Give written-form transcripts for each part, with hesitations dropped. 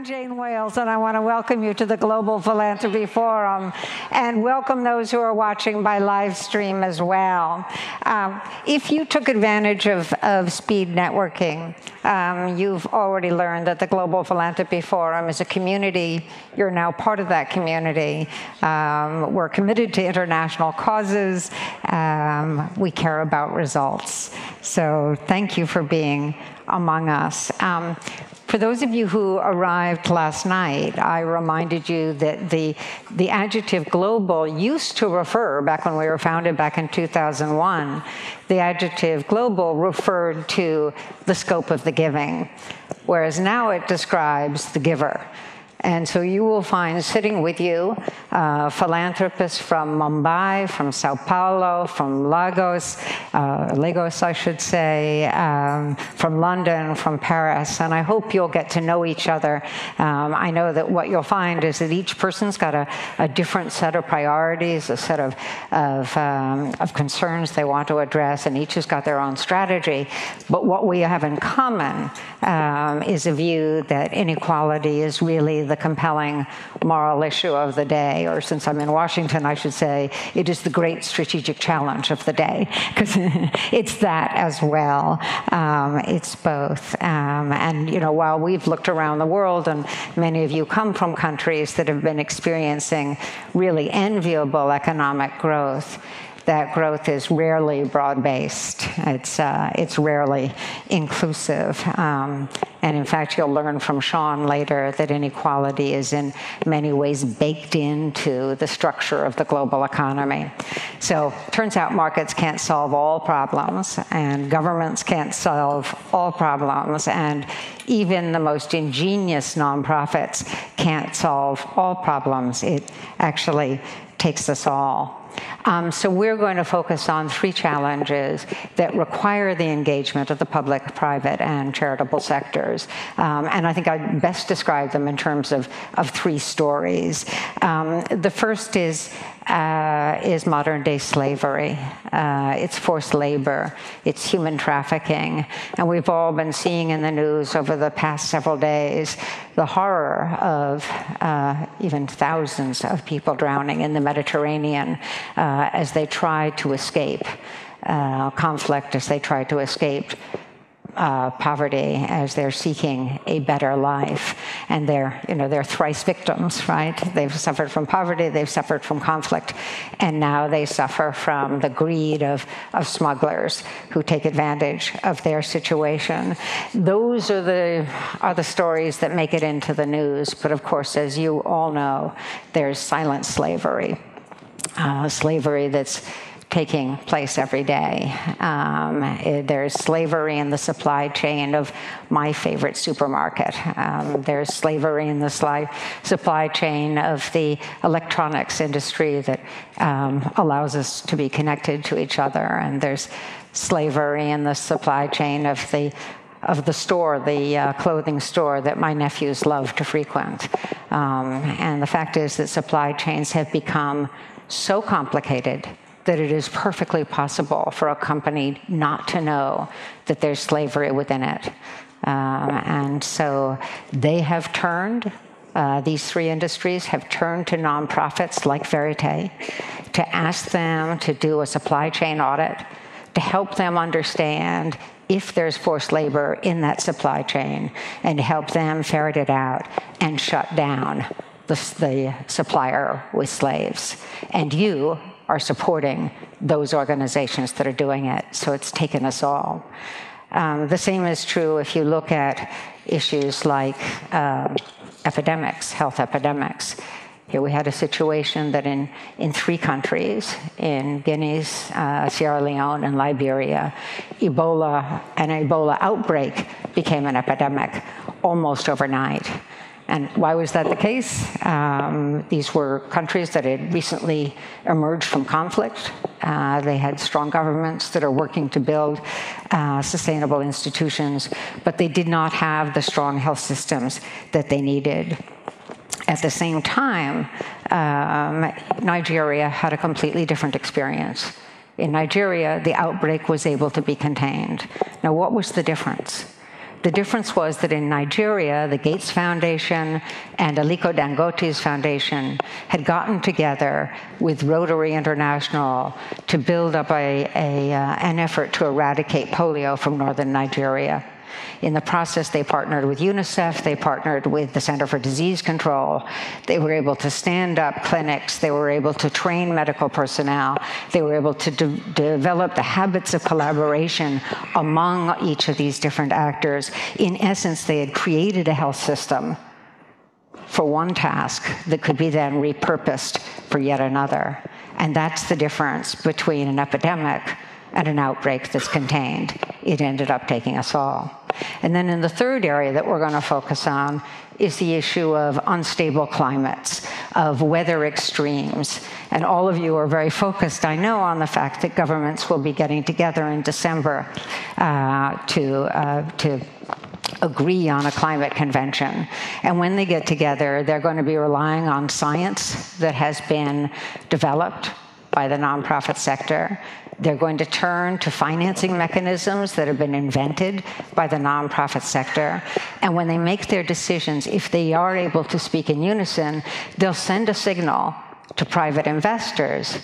I'm Jane Wales, and I want to welcome you to the Global Philanthropy Forum, and welcome those who are watching by live stream as well. If you took advantage of speed networking, you've already learned that the Global Philanthropy Forum is a community. You're now part of that community. We're committed to international causes. We care about results. So thank you for being among us. For those of you who arrived last night, I reminded you that the adjective global used to refer, back when we were founded back in 2001, the adjective global referred to the scope of the giving, whereas now it describes the giver. And so you will find sitting with you philanthropists from Mumbai, from Sao Paulo, from Lagos, I should say, from London, from Paris, and I hope you'll get to know each other. I know that what you'll find is that each person's got a different set of priorities, a set of concerns they want to address, and each has got their own strategy. But what we have in common is a view that inequality is really the compelling moral issue of the day, or since I'm in Washington, I should say, it is the great strategic challenge of the day, because it's that as well. It's both. And, you know, while we've looked around the world, and many of you come from countries that have been experiencing really enviable economic growth, that growth is rarely broad-based. It's rarely inclusive. And in fact, you'll learn from Sean later that inequality is in many ways baked into the structure of the global economy. So turns out markets can't solve all problems, and governments can't solve all problems, and even the most ingenious nonprofits can't solve all problems. It actually takes us all. So we're going to focus on three challenges that require the engagement of the public, private, and charitable sectors. And I think I'd best describe them in terms of three stories. The first is modern-day slavery. It's forced labor. It's human trafficking. And we've all been seeing in the news over the past several days the horror of even thousands of people drowning in the Mediterranean as they try to escape conflict, as they try to escape poverty, as they're seeking a better life. And they're thrice victims, right? They've suffered from poverty, they've suffered from conflict, and now they suffer from the greed of smugglers who take advantage of their situation. Those are the stories that make it into the news. But of course, as you all know, there's silent slavery, slavery that's taking place every day. There's slavery in the supply chain of my favorite supermarket. There's slavery in the supply chain of the electronics industry that allows us to be connected to each other. And there's slavery in the supply chain of the store, the clothing store that my nephews love to frequent. And the fact is that supply chains have become so complicated that it is perfectly possible for a company not to know that there's slavery within it. And so they have turned, these three industries have turned to nonprofits like Verite to ask them to do a supply chain audit, to help them understand if there's forced labor in that supply chain, and to help them ferret it out and shut down the supplier with slaves. And you are supporting those organizations that are doing it. So it's taken us all. The same is true if you look at issues like epidemics, health epidemics. Here we had a situation that in three countries, in Guinea, Sierra Leone, and Liberia, an Ebola outbreak became an epidemic almost overnight. And why was that the case? These were countries that had recently emerged from conflict. They had strong governments that are working to build sustainable institutions, but they did not have the strong health systems that they needed. At the same time, Nigeria had a completely different experience. In Nigeria, the outbreak was able to be contained. Now, what was the difference? The difference was that in Nigeria, the Gates Foundation and Aliko Dangote's foundation had gotten together with Rotary International to build up an effort to eradicate polio from northern Nigeria. In the process, they partnered with UNICEF, they partnered with the Center for Disease Control. They were able to stand up clinics, they were able to train medical personnel, they were able to develop the habits of collaboration among each of these different actors. In essence, they had created a health system for one task that could be then repurposed for yet another. And that's the difference between an epidemic and an outbreak that's contained. It ended up taking us all. And then in the third area that we're going to focus on is the issue of unstable climates, of weather extremes. And all of you are very focused, I know, on the fact that governments will be getting together in December to agree on a climate convention. And when they get together, they're going to be relying on science that has been developed by the nonprofit sector. They're going to turn to financing mechanisms that have been invented by the nonprofit sector. And when they make their decisions, if they are able to speak in unison, they'll send a signal to private investors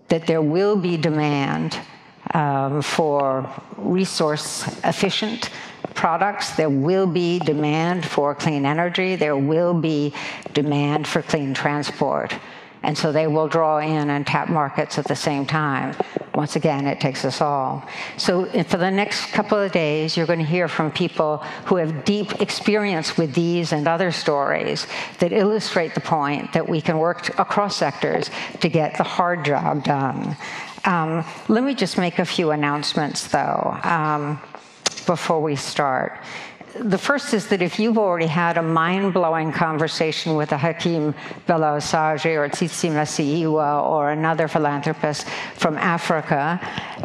that there will be demand for resource-efficient products. There will be demand for clean energy. There will be demand for clean transport. And so they will draw in and tap markets at the same time. Once again, it takes us all. So for the next couple of days, you're going to hear from people who have deep experience with these and other stories that illustrate the point that we can work across sectors to get the hard job done. Let me just make a few announcements, though, before we start. The first is that if you've already had a mind-blowing conversation with a Hakeem Bello Assaji or Tsitsi Masiiwa or another philanthropist from Africa,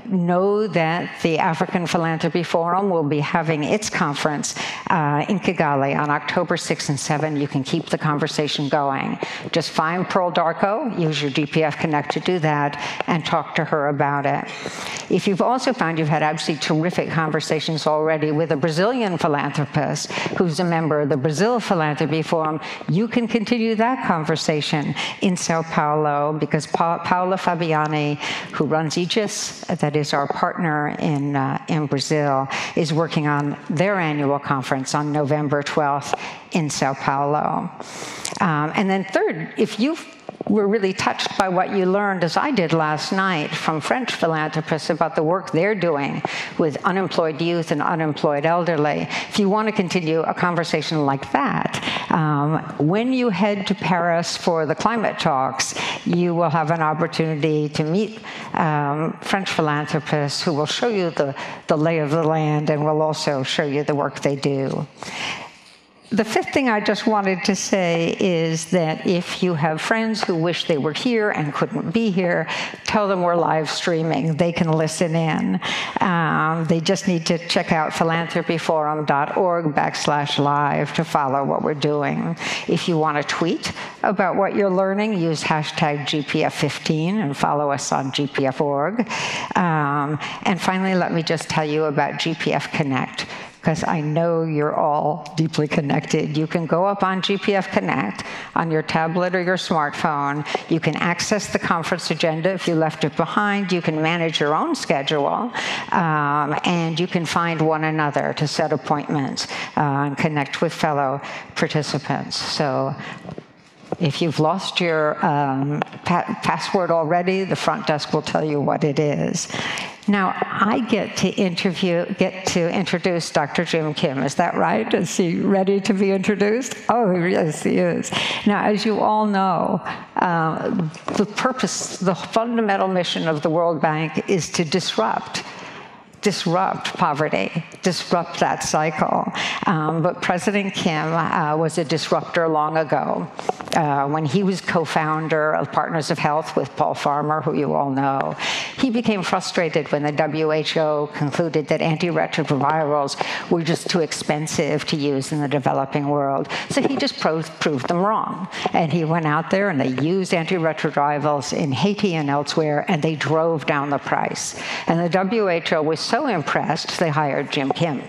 know that the African Philanthropy Forum will be having its conference in Kigali on October 6 and 7. You can keep the conversation going. Just find Pearl Darko, use your GPF Connect to do that, and talk to her about it. If you've also found you've had absolutely terrific conversations already with a Brazilian philanthropist who's a member of the Brazil Philanthropy Forum, you can continue that conversation in Sao Paulo, because Paula Fabiani, who runs Aegis, that is our partner in Brazil, is working on their annual conference on November 12th in Sao Paulo. And then third, if you were really touched by what you learned, as I did last night, from French philanthropists about the work they're doing with unemployed youth and unemployed elderly, if you want to continue a conversation like that, when you head to Paris for the climate talks, you will have an opportunity to meet French philanthropists who will show you the lay of the land and will also show you the work they do. The fifth thing I just wanted to say is that if you have friends who wish they were here and couldn't be here, tell them we're live streaming. They can listen in. They just need to check out philanthropyforum.org/live to follow what we're doing. If you want to tweet about what you're learning, use hashtag GPF15 and follow us on GPF.org. And finally, let me just tell you about GPF Connect, because I know you're all deeply connected. You can go up on GPF Connect on your tablet or your smartphone. You can access the conference agenda if you left it behind. You can manage your own schedule, and you can find one another to set appointments and connect with fellow participants. So if you've lost your password already, the front desk will tell you what it is. Now, I get to introduce Dr. Jim Kim. Is that right? Is he ready to be introduced? Oh, yes, he is. Now, as you all know, the fundamental mission of the World Bank is to disrupt poverty, disrupt that cycle. But President Kim was a disruptor long ago. When he was co-founder of Partners of Health with Paul Farmer, who you all know, he became frustrated when the WHO concluded that antiretrovirals were just too expensive to use in the developing world. So he just proved them wrong. And he went out there and they used antiretrovirals in Haiti and elsewhere, and they drove down the price. And the WHO was so impressed, they hired Jim Kim.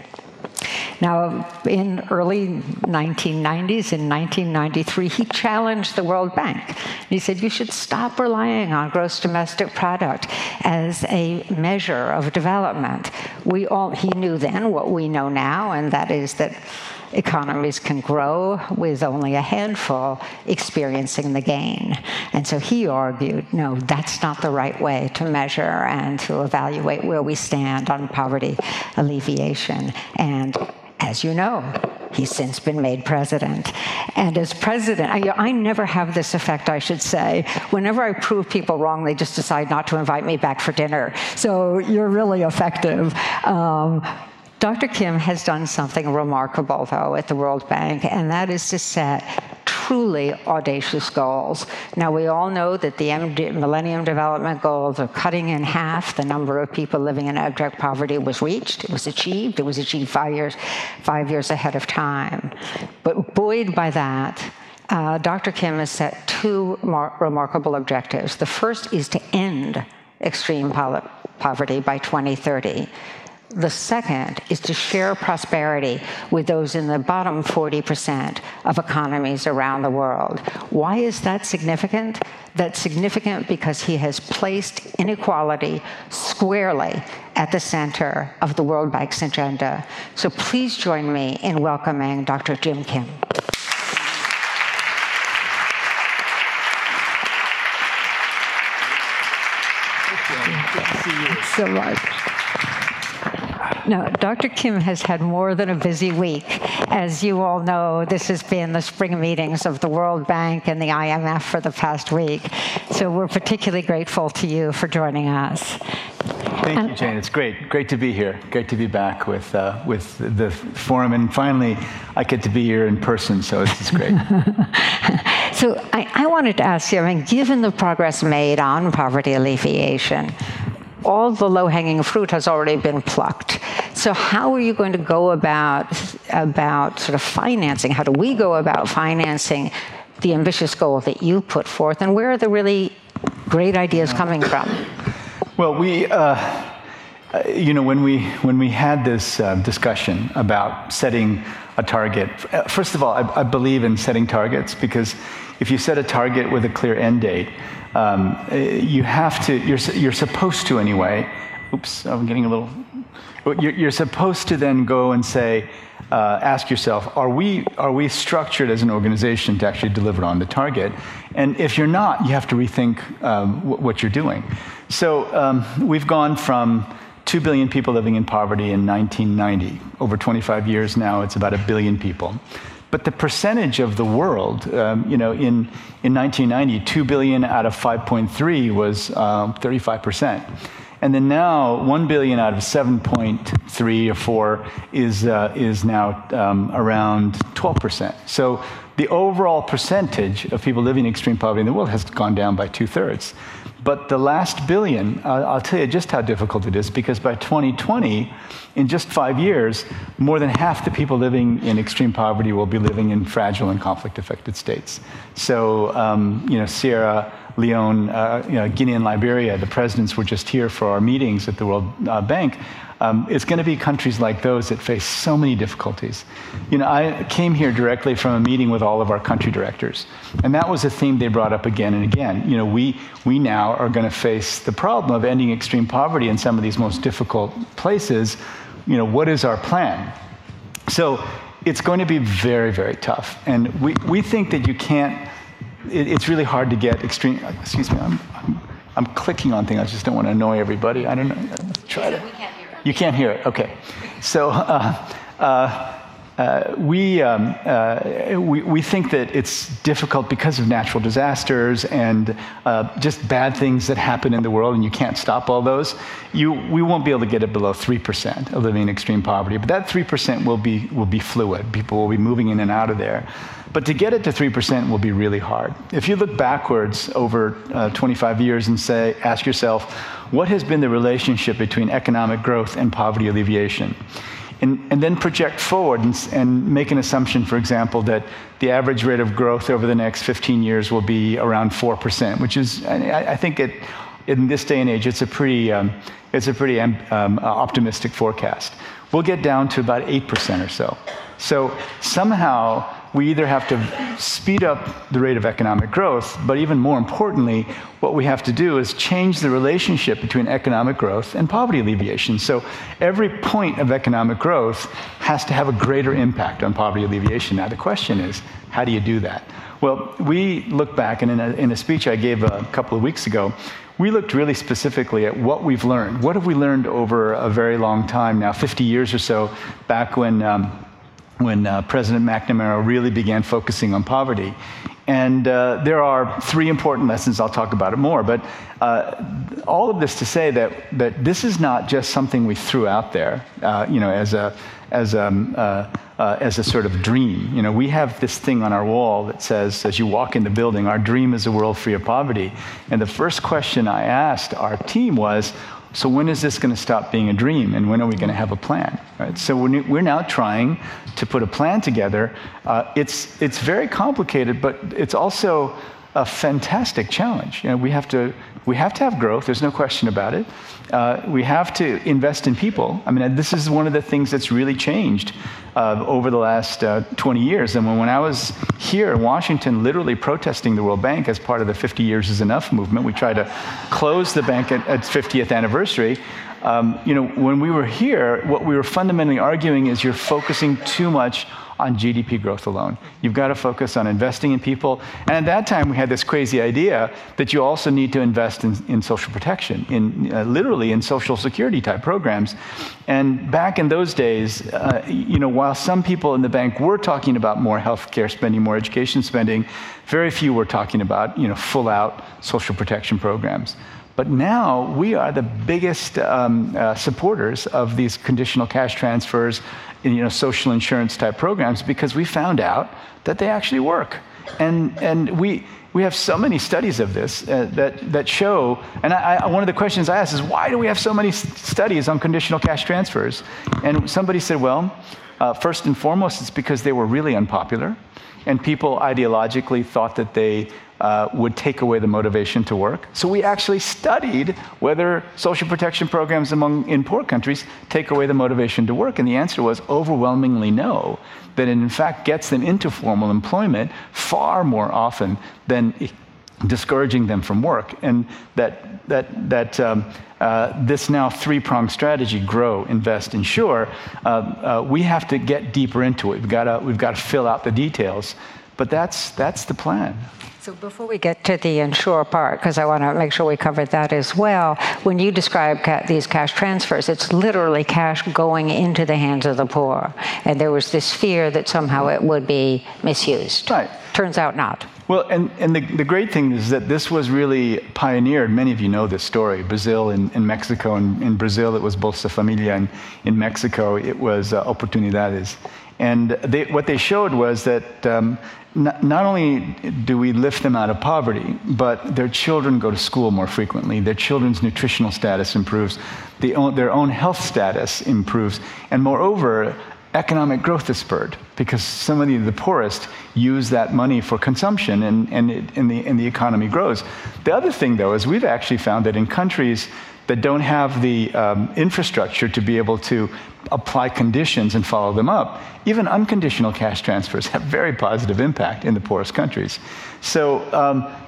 Now, in early 1990s, in 1993, he challenged the World Bank. He said, you should stop relying on gross domestic product as a measure of development. He knew then what we know now, and that is that economies can grow with only a handful experiencing the gain. And so he argued, no, that's not the right way to measure and to evaluate where we stand on poverty alleviation. And as you know, he's since been made president. And as president, I never have this effect, I should say. Whenever I prove people wrong, they just decide not to invite me back for dinner. So you're really effective. Dr. Kim has done something remarkable, though, at the World Bank, and that is to set truly audacious goals. Now, we all know that the Millennium Development Goals of cutting in half the number of people living in abject poverty was reached. It was achieved. It was achieved 5 years ahead of time. But buoyed by that, Dr. Kim has set two remarkable objectives. The first is to end extreme poverty by 2030. The second is to share prosperity with those in the bottom 40% of economies around the world. Why is that significant? That's significant because he has placed inequality squarely at the center of the World Bank's agenda. So please join me in welcoming Dr. Yong Kim. Good to see you. So much. Now, Dr. Kim has had more than a busy week. As you all know, this has been the spring meetings of the World Bank and the IMF for the past week. So we're particularly grateful to you for joining us. Thank you, Jane. It's great to be here. Great to be back with the forum. And finally, I get to be here in person, so it's great. So I wanted to ask you, I mean, given the progress made on poverty alleviation, all the low-hanging fruit has already been plucked. So how are you going to go about sort of financing? How do we go about financing the ambitious goal that you put forth? And where are the really great ideas coming from? Well, we, when we had this discussion about setting a target, first of all, I believe in setting targets, because if you set a target with a clear end date, you have to, you're supposed to anyway, oops, I'm getting a little, you're supposed to then go and say, ask yourself, are we structured as an organization to actually deliver on the target? And if you're not, you have to rethink what you're doing. So we've gone from 2 billion people living in poverty in 1990. Over 25 years now, it's about 1 billion people. But the percentage of the world, in 1990, 2 billion out of 5.3 was 35%. And then now, 1 billion out of 7.3 or 4 is now around 12%. So the overall percentage of people living in extreme poverty in the world has gone down by 2/3. But the last billion, I'll tell you just how difficult it is, because by 2020, in just 5 years, more than half the people living in extreme poverty will be living in fragile and conflict-affected states. So, Sierra Leone, Guinea and Liberia, the presidents were just here for our meetings at the World Bank. It's going to be countries like those that face so many difficulties. I came here directly from a meeting with all of our country directors, and that was a theme they brought up again and again. We now are going to face the problem of ending extreme poverty in some of these most difficult places. What is our plan? So it's going to be very, very tough, and we think that you can't. It's really hard to get extreme. Excuse me, I'm clicking on things. I just don't want to annoy everybody. I don't know. Try to. You can't hear it. Okay. So we think that it's difficult because of natural disasters and just bad things that happen in the world, and you can't stop all those. We won't be able to get it below 3% of living in extreme poverty, but that 3% will be fluid. People will be moving in and out of there. But to get it to 3% will be really hard. If you look backwards over 25 years and ask yourself, what has been the relationship between economic growth and poverty alleviation? And then project forward and make an assumption, for example, that the average rate of growth over the next 15 years will be around 4%, which is, I think in this day and age, it's a pretty optimistic forecast. We'll get down to about 8% or so. So somehow we either have to speed up the rate of economic growth, but even more importantly, what we have to do is change the relationship between economic growth and poverty alleviation. So every point of economic growth has to have a greater impact on poverty alleviation. Now the question is, how do you do that? Well, we look back, and in a speech I gave a couple of weeks ago, we looked really specifically at what we've learned. What have we learned over a very long time now, 50 years or so, back when President McNamara really began focusing on poverty. And there are 3 important lessons. I'll talk about it more. But all of this to say that this is not just something we threw out there, as a sort of dream. We have this thing on our wall that says, as you walk in the building, our dream is a world free of poverty. And the first question I asked our team was, so when is this going to stop being a dream, and when are we going to have a plan? Right? So we're now trying to put a plan together. It's very complicated, but it's also a fantastic challenge. We have to have growth. There's no question about it. We have to invest in people. I mean, this is one of the things that's really changed over the last 20 years. And when I was here in Washington, literally protesting the World Bank as part of the 50 Years is Enough movement, we tried to close the bank at its 50th anniversary. When we were here, what we were fundamentally arguing is you're focusing too much on GDP growth alone. You've got to focus on investing in people. And at that time, we had this crazy idea that you also need to invest in social protection, literally in social security type programs. And back in those days, while some people in the bank were talking about more healthcare spending, more education spending, very few were talking about, full out social protection programs. But now we are the biggest supporters of these conditional cash transfers, social insurance type programs, because we found out that they actually work. And we have so many studies of this that show, and one of the questions I asked is, why do we have so many studies on conditional cash transfers? And somebody said, well, first and foremost, it's because they were really unpopular, and people ideologically thought that they would take away the motivation to work. So we actually studied whether social protection programs in poor countries take away the motivation to work. And the answer was overwhelmingly no, that it in fact gets them into formal employment far more often than discouraging them from work. And that this now 3-pronged strategy, grow, invest, insure, we have to get deeper into it. We've got to fill out the details. But that's the plan. So before we get to the insure part, because I want to make sure we covered that as well, when you describe these cash transfers, it's literally cash going into the hands of the poor. And there was this fear that somehow it would be misused. Right. Turns out not. Well, and the great thing is that this was really pioneered. Many of you know this story. Brazil and Mexico. In Brazil, it was Bolsa Familia. In Mexico, it was Oportunidades. And what they showed was that not only do we lift them out of poverty, but their children go to school more frequently. Their children's nutritional status improves. Their own health status improves. And moreover, economic growth is spurred because so many of the poorest use that money for consumption, and the economy grows. The other thing, though, is we've actually found that in countries that don't have the infrastructure to be able to apply conditions and follow them up, even unconditional cash transfers have very positive impact in the poorest countries. So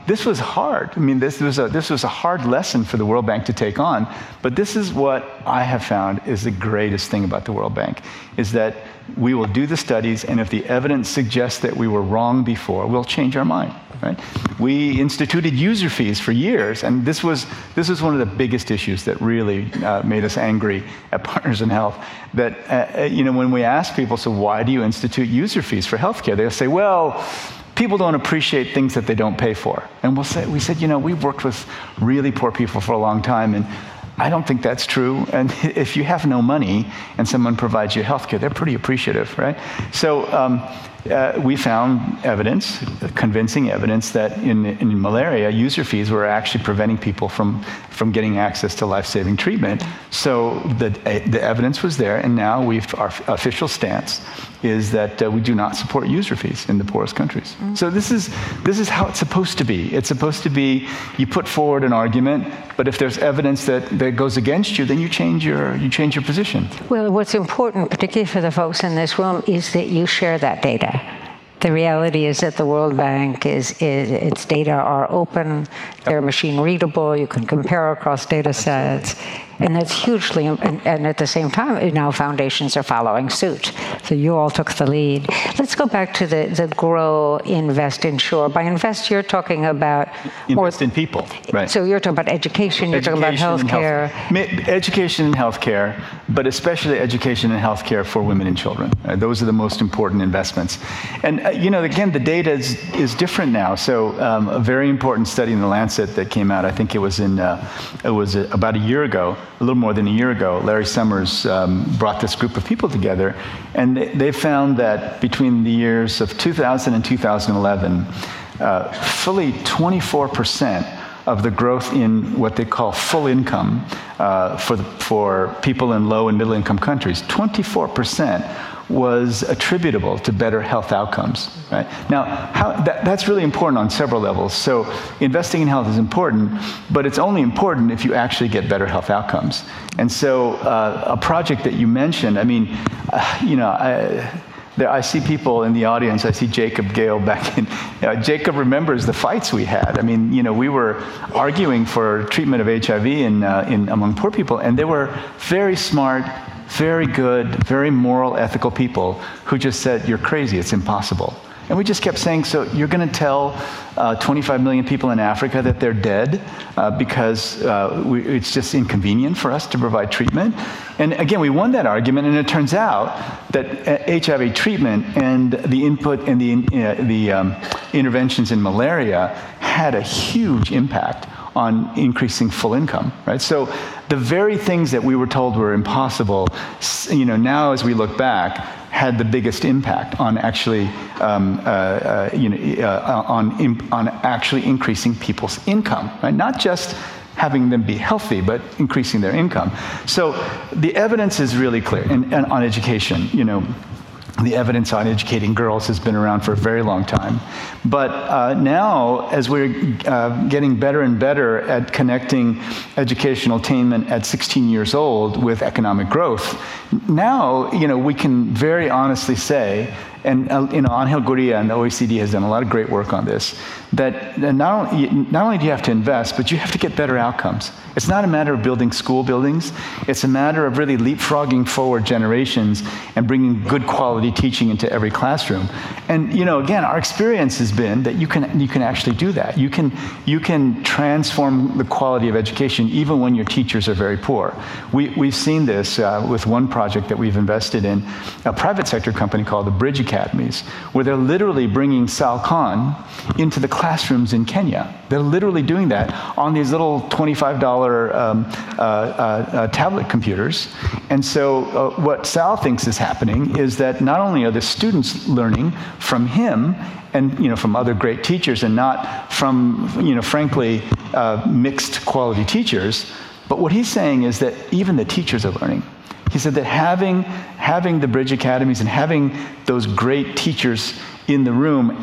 this was hard. I mean, this was a hard lesson for the World Bank to take on. But this is what I have found is the greatest thing about the World Bank, is that we will do the studies, and if the evidence suggests that we were wrong before, we'll change our mind. Right? We instituted user fees for years, and this was one of the biggest issues that really made us angry at Partners in Health. That when we ask people, so why do you institute user fees for healthcare? They'll say, well, people don't appreciate things that they don't pay for. And we said, we've worked with really poor people for a long time, and I don't think that's true. And if you have no money and someone provides you healthcare, they're pretty appreciative, right? So we found evidence, convincing evidence, that in malaria, user fees were actually preventing people from getting access to life-saving treatment. So the evidence was there, and now our official stance is that we do not support user fees in the poorest countries. So this is how it's supposed to be. It's supposed to be, you put forward an argument, but if there's evidence that goes against you, then you change your position. Well, what's important, particularly for the folks in this room, is that you share that data. The reality is that the World Bank its data are open, they're machine readable, you can compare across data sets, and that's hugely, and at the same time, now foundations are following suit. So you all took the lead. Let's go back to the grow, invest, insure. By invest, you're talking about invest in people, right? So you're talking about education, you're talking about healthcare. Education and healthcare, but especially education and healthcare for women and children. Those are the most important investments. And again, the data is different now. So a very important study in the Lancet that came out, I think it was about a year ago, a little more than a year ago. Larry Summers brought this group of people together, and they found that between the years of 2000 and 2011, fully 24% of the growth in what they call full income for people in low and middle income countries, 24% was attributable to better health outcomes. Right? Now, that's really important on several levels. So investing in health is important, but it's only important if you actually get better health outcomes. And so a project that you mentioned, I mean, I see people in the audience. I see Jacob Gale back in. Jacob remembers the fights we had. I mean, we were arguing for treatment of HIV among poor people, and they were very smart, very good, very moral, ethical people who just said, "You're crazy. It's impossible." And we just kept saying, so you're going to tell 25 million people in Africa that they're dead because it's just inconvenient for us to provide treatment? And again, we won that argument, and it turns out that HIV treatment and the input and the interventions in malaria had a huge impact on increasing full income, right? So the very things that we were told were impossible, now as we look back, had the biggest impact on actually, on actually increasing people's income, right? Not just having them be healthy, but increasing their income. So the evidence is really clear, and on education, the evidence on educating girls has been around for a very long time. But now, as we're getting better and better at connecting educational attainment at 16 years old with economic growth, now, we can very honestly say, and Angel Gurria and the OECD has done a lot of great work on this, that not only do you have to invest, but you have to get better outcomes. It's not a matter of building school buildings. It's a matter of really leapfrogging forward generations and bringing good quality teaching into every classroom. And again, our experience has been that you can actually do that. You can transform the quality of education even when your teachers are very poor. We've seen this with one project that we've invested in, a private sector company called the Bridge Academies, where they're literally bringing Sal Khan into the classrooms in Kenya. They're literally doing that on these little $25 tablet computers. And so what Sal thinks is happening is that not only are the students learning from him and from other great teachers and not from frankly mixed quality teachers, but what he's saying is that even the teachers are learning. He said that having the Bridge Academies and having those great teachers in the room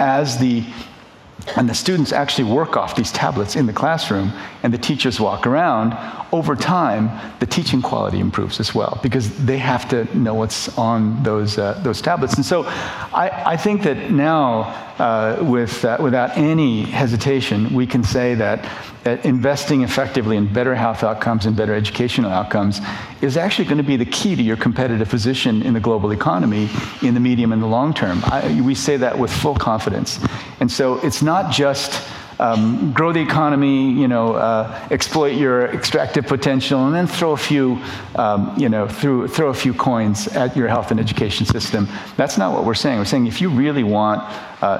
and the students actually work off these tablets in the classroom, and the teachers walk around, over time, the teaching quality improves as well, because they have to know what's on those tablets. And so I think that now, without any hesitation, we can say that investing effectively in better health outcomes and better educational outcomes is actually going to be the key to your competitive position in the global economy in the medium and the long term. We say that with full confidence. And so it's not just grow the economy, exploit your extractive potential, and then throw a few, throw a few coins at your health and education system. That's not what we're saying. We're saying if you really want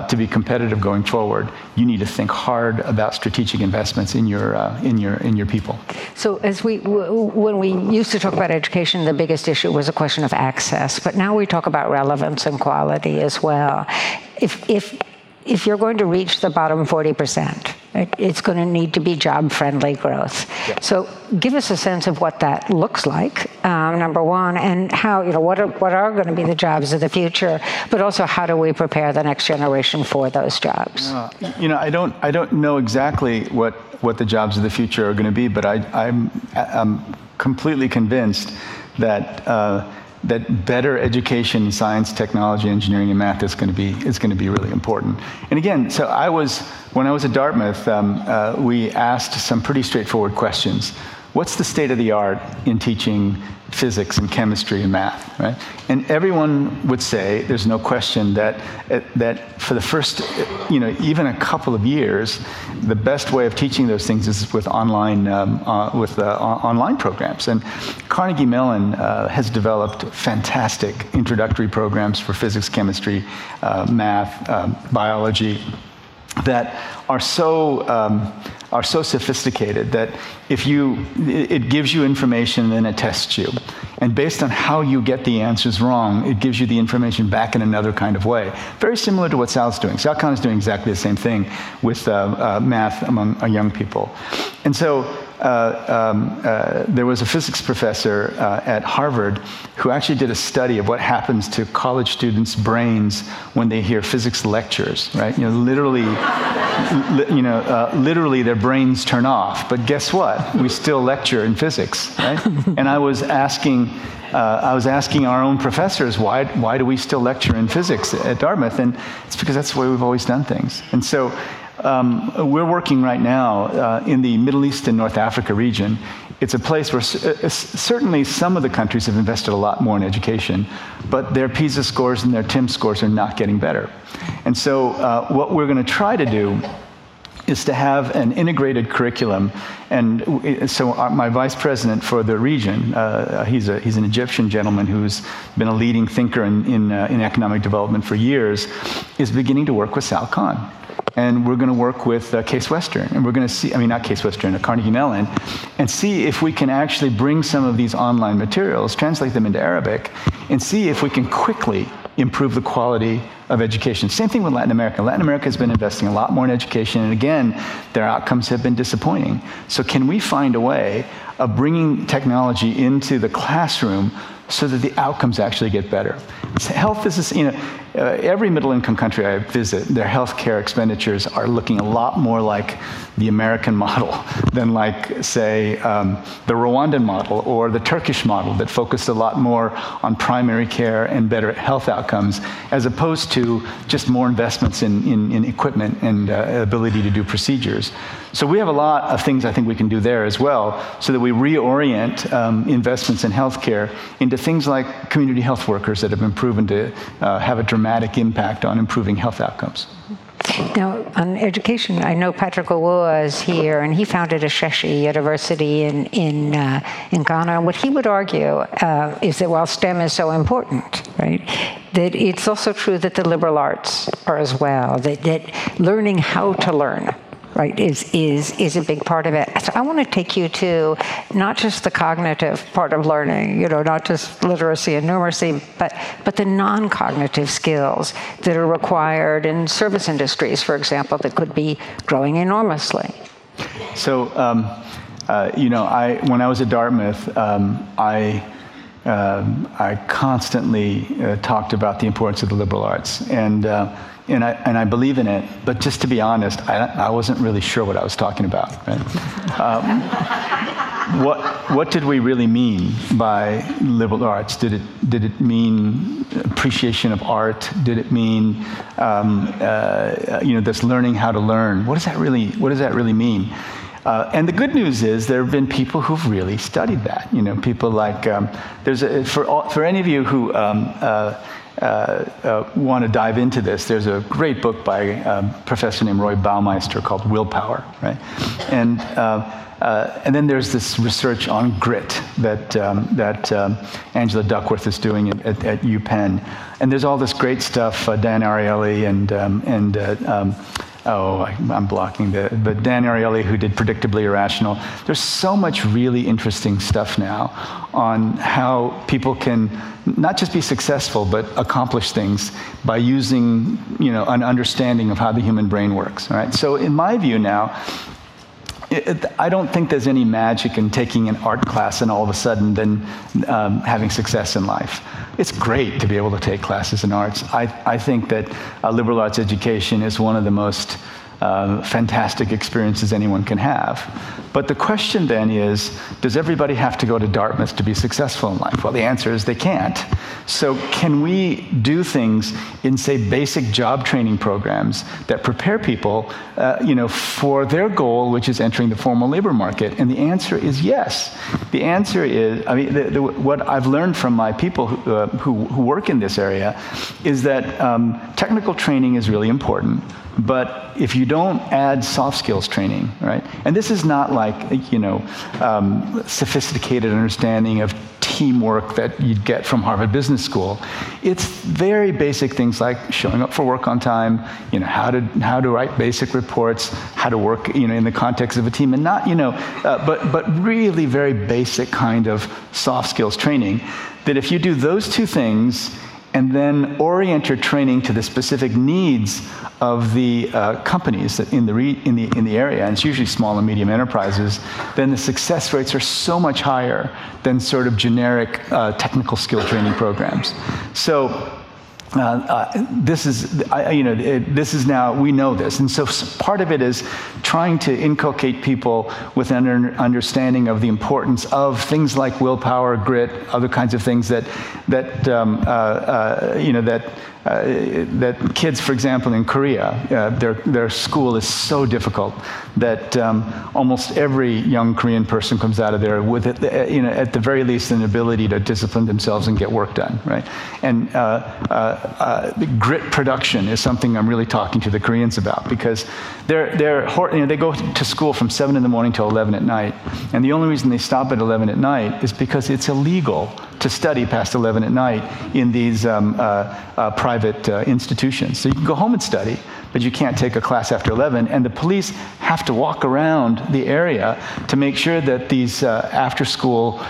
to be competitive going forward, you need to think hard about strategic investments in your people. So when we used to talk about education, the biggest issue was a question of access, but now we talk about relevance and quality as well. If you're going to reach the bottom 40%, it's going to need to be job-friendly growth. Yeah. So give us a sense of what that looks like, number one, and how, what are going to be the jobs of the future, but also how do we prepare the next generation for those jobs? I don't know exactly what the jobs of the future are going to be, but I'm completely convinced that better education, science, technology, engineering, and math is going to be really important. And again, so when I was at Dartmouth, we asked some pretty straightforward questions. What's the state of the art in teaching physics and chemistry and math, right? And everyone would say, there's no question that for the first, even a couple of years, the best way of teaching those things is with online programs. And Carnegie Mellon has developed fantastic introductory programs for physics, chemistry, math, biology that are so sophisticated that it gives you information and then it tests you. And based on how you get the answers wrong, it gives you the information back in another kind of way. Very similar to what Sal's doing. Sal Khan is doing exactly the same thing with math among young people. And so there was a physics professor at Harvard who actually did a study of what happens to college students' brains when they hear physics lectures, right? Literally their brains turn off. But guess what? We still lecture in physics, right? And I was asking our own professors, why do we still lecture in physics at Dartmouth? And it's because that's the way we've always done things. And so we're working right now in the Middle East and North Africa region. It's a place where certainly some of the countries have invested a lot more in education, but their PISA scores and their TIM scores are not getting better. And so what we're going to try to do is to have an integrated curriculum. And so my vice president for the region, he's an Egyptian gentleman who's been a leading thinker in economic development for years, is beginning to work with Sal Khan. And we're going to work with Case Western, and we're going to see, not Case Western, Carnegie Mellon, and see if we can actually bring some of these online materials, translate them into Arabic, and see if we can quickly improve the quality of education. Same thing with Latin America. Latin America has been investing a lot more in education, and again, their outcomes have been disappointing. So can we find a way of bringing technology into the classroom so that the outcomes actually get better? Health is, every middle-income country I visit, their healthcare expenditures are looking a lot more like the American model than like, say, the Rwandan model or the Turkish model that focused a lot more on primary care and better health outcomes, as opposed to just more investments in equipment and ability to do procedures. So we have a lot of things I think we can do there as well, so that we reorient investments in healthcare into things like community health workers that have been proven to have a dramatic impact on improving health outcomes. Now, on education, I know Patrick Owoa is here, and he founded Ashesi University in Ghana. And what he would argue is that while STEM is so important, right, that it's also true that the liberal arts are as well, that learning how to learn, right, is a big part of it. So I want to take you to not just the cognitive part of learning, not just literacy and numeracy, but the non-cognitive skills that are required in service industries, for example, that could be growing enormously. So, when I was at Dartmouth, I constantly talked about the importance of the liberal arts, and I believe in it, but just to be honest, I wasn't really sure what I was talking about. Right? What did we really mean by liberal arts? Did it mean appreciation of art? Did it mean this learning how to learn? What does that really mean? And the good news is there have been people who've really studied that. People like for any of you who want to dive into this, there's a great book by a professor named Roy Baumeister called Willpower, right? And then there's this research on grit that Angela Duckworth is doing at UPenn. And there's all this great stuff, Dan Ariely I'm blocking but Dan Ariely, who did Predictably Irrational. There's so much really interesting stuff now on how people can not just be successful, but accomplish things by using, an understanding of how the human brain works, right? So in my view now, I don't think there's any magic in taking an art class and all of a sudden then having success in life. It's great to be able to take classes in arts. I think that liberal arts education is one of the most fantastic experiences anyone can have. But the question then is, does everybody have to go to Dartmouth to be successful in life? Well, the answer is they can't. So can we do things in, say, basic job training programs that prepare people, for their goal, which is entering the formal labor market? And the answer is yes. The answer is, what I've learned from my people who work in this area is that technical training is really important. But if you don't add soft skills training, right? And this is not like, sophisticated understanding of teamwork that you'd get from Harvard Business School. It's very basic things like showing up for work on time, how to write basic reports, how to work, in the context of a team, and not, but really very basic kind of soft skills training. That if you do those two things, and then orient your training to the specific needs of the companies that in the area, and it's usually small and medium enterprises, then the success rates are so much higher than sort of generic technical skill training programs. So this is now, we know this. And so part of it is trying to inculcate people with an understanding of the importance of things like willpower, grit, other kinds of things that kids, for example, in Korea, their school is so difficult that almost every young Korean person comes out of there with, at the very least, an ability to discipline themselves and get work done, right? And grit production is something I'm really talking to the Koreans about, because they go to school from 7 in the morning till 11 at night, and the only reason they stop at 11 at night is because it's illegal to study past 11 at night in these private institutions. So you can go home and study, but you can't take a class after 11, and the police have to walk around the area to make sure that these after-school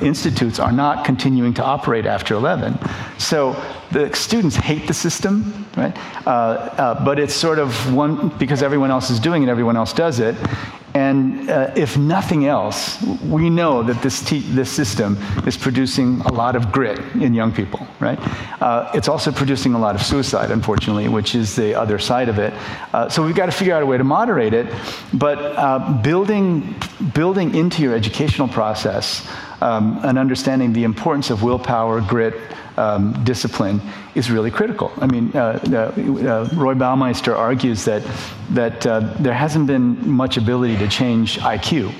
institutes are not continuing to operate after 11. So the students hate the system, right? But it's sort of one, because everyone else is doing it, everyone else does it. And if nothing else, we know that this system is producing a lot of grit in young people, right? It's also producing a lot of suicide, unfortunately, which is the other side of it. So we've got to figure out a way to moderate it, but building into your educational process and understanding the importance of willpower, grit, discipline is really critical. I mean, Roy Baumeister argues that there hasn't been much ability to change IQ,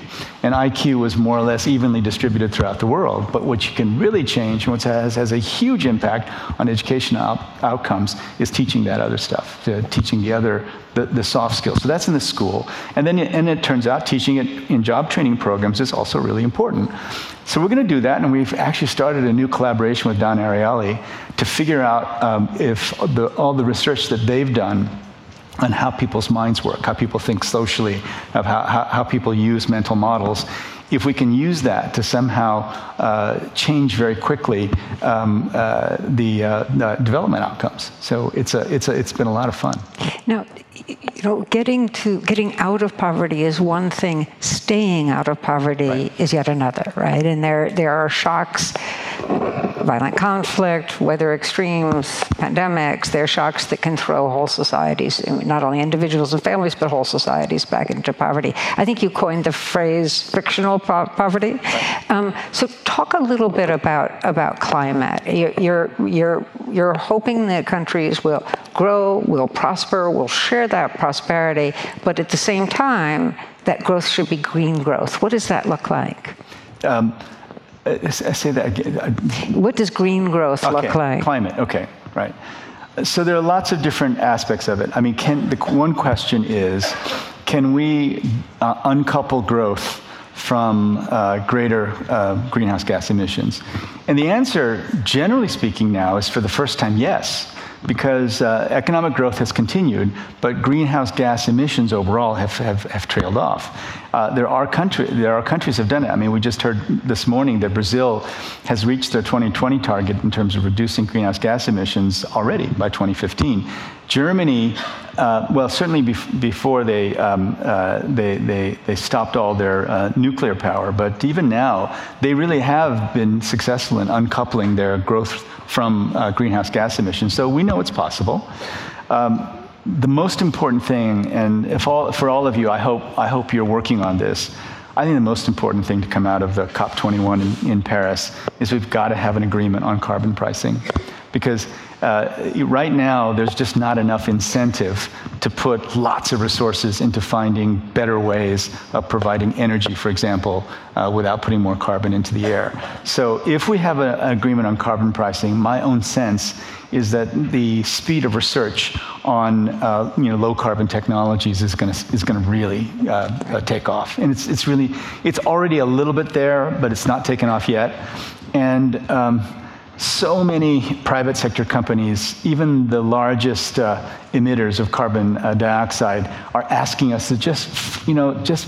and IQ is more or less evenly distributed throughout the world. But what you can really change, and what has a huge impact on educational outcomes, is teaching that other stuff, teaching the soft skills. So that's in the school, and it turns out teaching it in job training programs is also really important. So we're going to do that, and we've actually started a new collaboration with Don Ariely to figure out if all the research that they've done on how people's minds work, how people think socially, of how people use mental models, if we can use that to somehow change very quickly the development outcomes. So it's been a lot of fun. Now, getting out of poverty is one thing. Staying out of poverty is yet another, right? And there are shocks, violent conflict, weather extremes, pandemics. There are shocks that can throw whole societies, not only individuals and families, but whole societies back into poverty. I think you coined the phrase frictional poverty. So talk a little bit about climate. You're hoping that countries will grow, will prosper, will share that prosperity, but at the same time, that growth should be green growth. What does that look like? Say that again. What does green growth look like? Climate, okay, right. So there are lots of different aspects of it. I mean, the one question is, can we uncouple growth from greater greenhouse gas emissions? And the answer, generally speaking now, is for the first time, yes. Because economic growth has continued, but greenhouse gas emissions overall have trailed off. There are countries that have done it. I mean, we just heard this morning that Brazil has reached their 2020 target in terms of reducing greenhouse gas emissions already by 2015. Germany, well, certainly before they stopped all their nuclear power, but even now, they really have been successful in uncoupling their growth from greenhouse gas emissions. So we know it's possible. The most important thing, and for all of you, I hope you're working on this. I think the most important thing to come out of the COP21 in Paris is we've got to have an agreement on carbon pricing. Because right now, there's just not enough incentive to put lots of resources into finding better ways of providing energy, for example, without putting more carbon into the air. So if we have an agreement on carbon pricing, my own sense is that the speed of research on low carbon technologies is going to really take off. And it's already a little bit there, but it's not taken off yet. And so many private sector companies, even the largest emitters of carbon dioxide, are asking us to just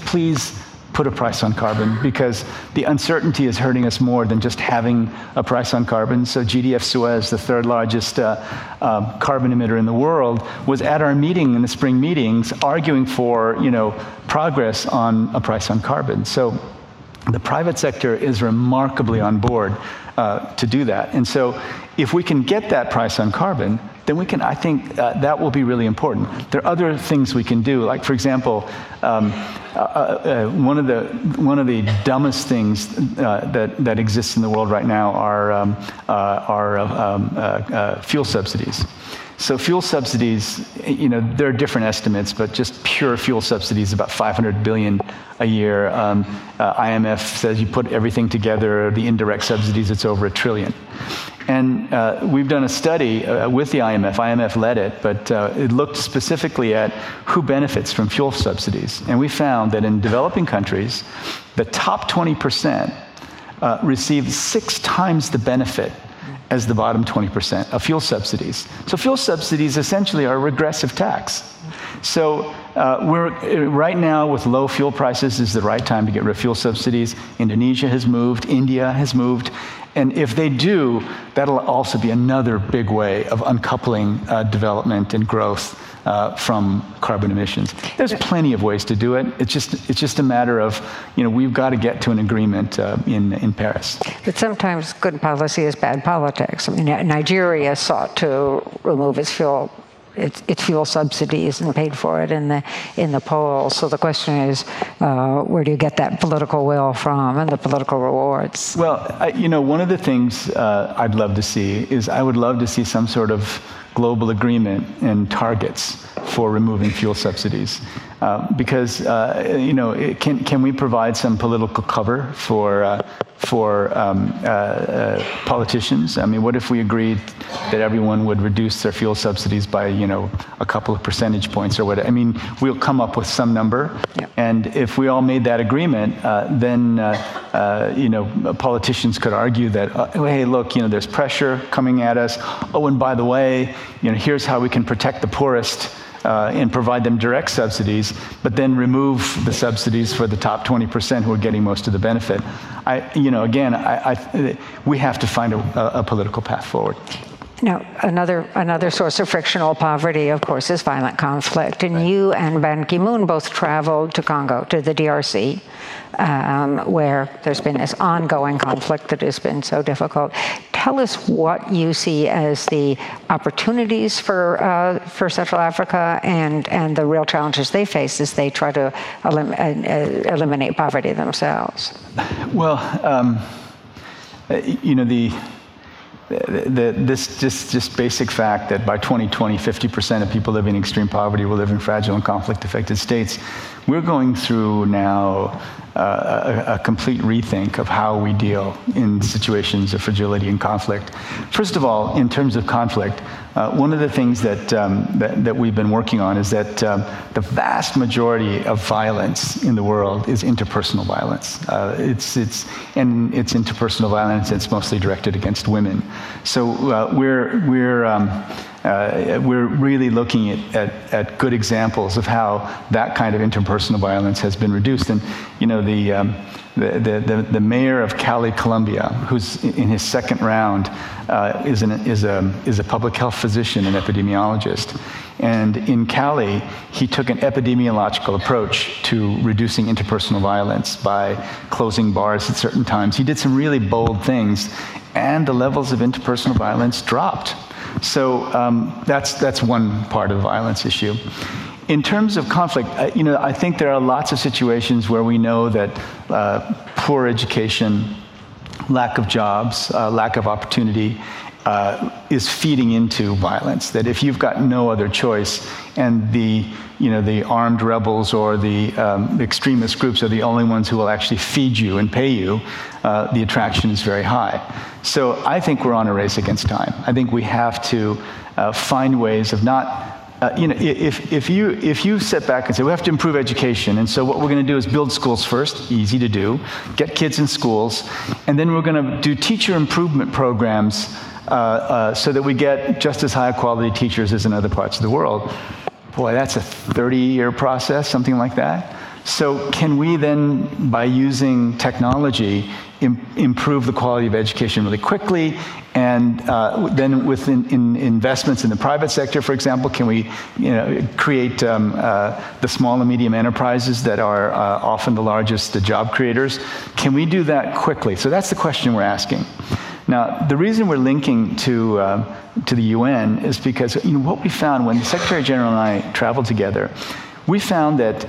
please put a price on carbon, because the uncertainty is hurting us more than just having a price on carbon. So GDF Suez, the third largest carbon emitter in the world, was at our meeting in the spring meetings arguing for progress on a price on carbon. So the private sector is remarkably on board to do that. And so if we can get that price on carbon, then we can, I think that will be really important. There are other things we can do. Like, for example, one of the dumbest things that exists in the world right now are fuel subsidies. So fuel subsidies, there are different estimates, but just pure fuel subsidies, about $500 billion a year. IMF says you put everything together, the indirect subsidies, it's over $1 trillion. And we've done a study with the IMF. IMF led it, but it looked specifically at who benefits from fuel subsidies. And we found that in developing countries, the top 20% receive 6 times the benefit as the bottom 20% of fuel subsidies. So fuel subsidies essentially are a regressive tax. So we're right now, with low fuel prices, is the right time to get rid of fuel subsidies. Indonesia has moved, India has moved. And if they do, that'll also be another big way of uncoupling development and growth from carbon emissions. There's plenty of ways to do it. It's just a matter of, we've got to get to an agreement in Paris. But sometimes good policy is bad politics. I mean, Nigeria sought to remove its fuel subsidies and paid for it in the polls. So the question is, where do you get that political will from and the political rewards? Well, one of the things I'd love to see is I would love to see some sort of global agreement and targets for removing fuel subsidies. Because can we provide some political cover for politicians? I mean, what if we agreed that everyone would reduce their fuel subsidies by a couple of percentage points or whatever? I mean, we'll come up with some number, yep. And if we all made that agreement, then politicians could argue that hey, look, there's pressure coming at us. Oh, and by the way, here's how we can protect the poorest. And provide them direct subsidies, but then remove the subsidies for the top 20% who are getting most of the benefit. We have to find a political path forward. Now, another source of frictional poverty, of course, is violent conflict. And right. You and Ban Ki-moon both traveled to Congo, to the DRC, where there's been this ongoing conflict that has been so difficult. Tell us what you see as the opportunities for Central Africa and the real challenges they face as they try to eliminate poverty themselves. Well, this just basic fact that by 2020, 50% of people living in extreme poverty will live in fragile and conflict-affected states. We're going through now a complete rethink of how we deal in situations of fragility and conflict. First of all, in terms of conflict, one of the things that we've been working on is that the vast majority of violence in the world is interpersonal violence. It's interpersonal violence. It's mostly directed against women. So we're really looking at good examples of how that kind of interpersonal violence has been reduced. And you know, the mayor of Cali, Colombia, who's in his second round, is a public health physician and epidemiologist. And in Cali, he took an epidemiological approach to reducing interpersonal violence by closing bars at certain times. He did some really bold things, and the levels of interpersonal violence dropped. So that's one part of the violence issue. In terms of conflict, I think there are lots of situations where we know that poor education, lack of jobs, lack of opportunity is feeding into violence. That if you've got no other choice, and the armed rebels or the extremist groups are the only ones who will actually feed you and pay you, the attraction is very high. So I think we're on a race against time. I think we have to find ways of not. If you sit back and say we have to improve education, and so what we're going to do is build schools first, easy to do, get kids in schools, and then we're going to do teacher improvement programs so that we get just as high quality teachers as in other parts of the world. Boy, that's a 30-year process, something like that. So can we then, by using technology, improve the quality of education really quickly? And then with investments in the private sector, for example, can we create the small and medium enterprises that are often the largest job creators? Can we do that quickly? So that's the question we're asking. Now, the reason we're linking to the UN is because what we found when the Secretary General and I traveled together, we found that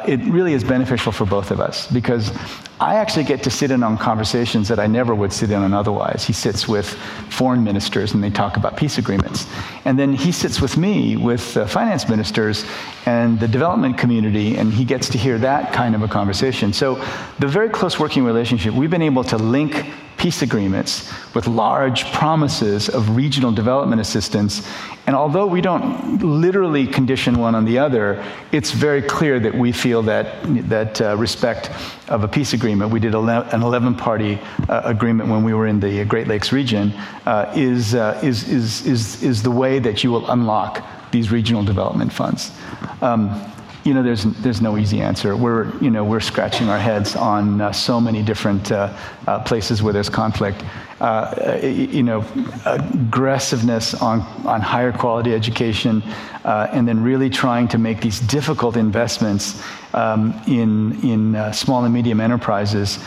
it really is beneficial for both of us, because I actually get to sit in on conversations that I never would sit in on otherwise. He sits with foreign ministers and they talk about peace agreements. And then he sits with me with finance ministers and the development community, and he gets to hear that kind of a conversation. So the very close working relationship, we've been able to link peace agreements with large promises of regional development assistance. And although we don't literally condition one on the other, it's very clear that we feel that respect of a peace agreement. We did an 11-party agreement when we were in the Great Lakes region, is the way that you will unlock these regional development funds. There's no easy answer. We're scratching our heads on so many different places where there's conflict. Aggressiveness on higher quality education, and then really trying to make these difficult investments in small and medium enterprises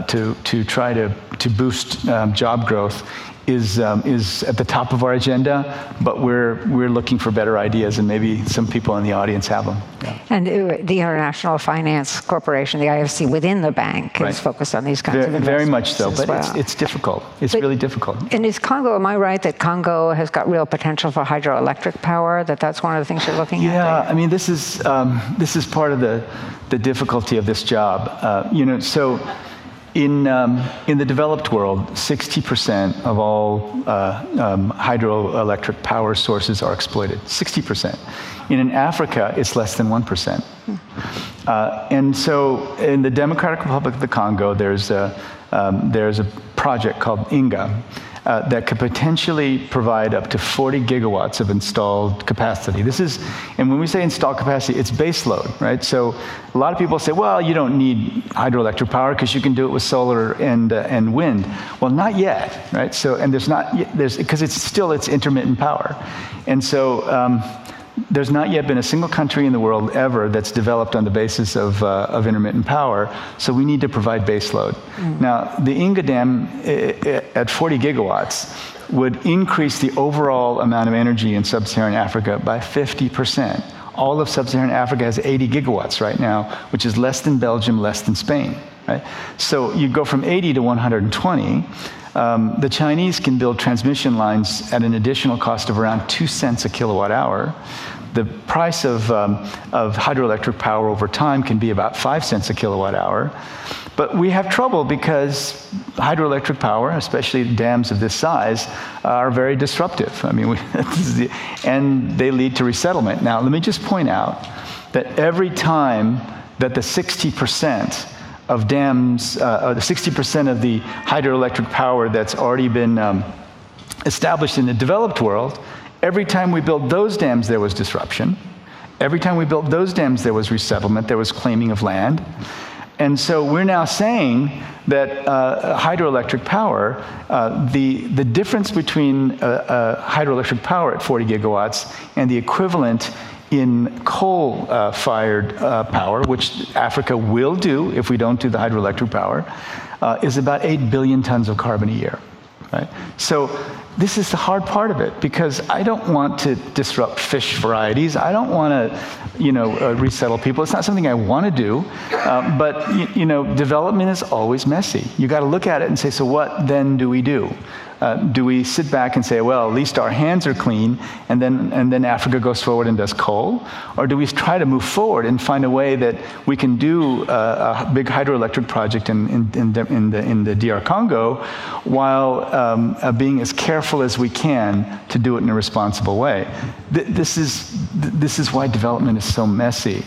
to try to boost job growth is at the top of our agenda, but we're looking for better ideas, and maybe some people in the audience have them. Yeah. And the International Finance Corporation, the IFC, within the bank is focused on these kinds of investments. Very much so, but it's difficult. It's really difficult. And is Congo, am I right that Congo has got real potential for hydroelectric power, that's one of the things you're looking at? Yeah, I mean, this is part of the difficulty of this job. So in the developed world, 60% of all hydroelectric power sources are exploited. 60%. In Africa, it's less than 1%. And so, in the Democratic Republic of the Congo, there's a project called INGA that could potentially provide up to 40 gigawatts of installed capacity. And when we say installed capacity, it's base load, right? So a lot of people say, well, you don't need hydroelectric power because you can do it with solar and wind. Well, not yet, right? So, and because it's intermittent power. And so there's not yet been a single country in the world ever that's developed on the basis of intermittent power, so we need to provide base load. Now, the Inga Dam at 40 gigawatts would increase the overall amount of energy in sub-Saharan Africa by 50%. All of sub-Saharan Africa has 80 gigawatts right now, which is less than Belgium, less than Spain. right? So you go from 80 to 120. The Chinese can build transmission lines at an additional cost of around 2 cents a kilowatt hour. The price of hydroelectric power over time can be about 5 cents a kilowatt hour. But we have trouble because hydroelectric power, especially dams of this size, are very disruptive. I mean, and they lead to resettlement. Now, let me just point out that every time that the 60% of dams, the 60% of the hydroelectric power that's already been established in the developed world, every time we built those dams, there was disruption. Every time we built those dams, there was resettlement, there was claiming of land. And so we're now saying that hydroelectric power, the difference between hydroelectric power at 40 gigawatts and the equivalent in coal-fired power, which Africa will do if we don't do the hydroelectric power, is about 8 billion tons of carbon a year. Right? So this is the hard part of it, because I don't want to disrupt fish varieties. I don't want to, resettle people. It's not something I want to do. But development is always messy. You got to look at it and say, so what then do we do? Do we sit back and say, well, at least our hands are clean, and then Africa goes forward and does coal? Or do we try to move forward and find a way that we can do a big hydroelectric project in the DR Congo while being as careful as we can to do it in a responsible way? This is why development is so messy.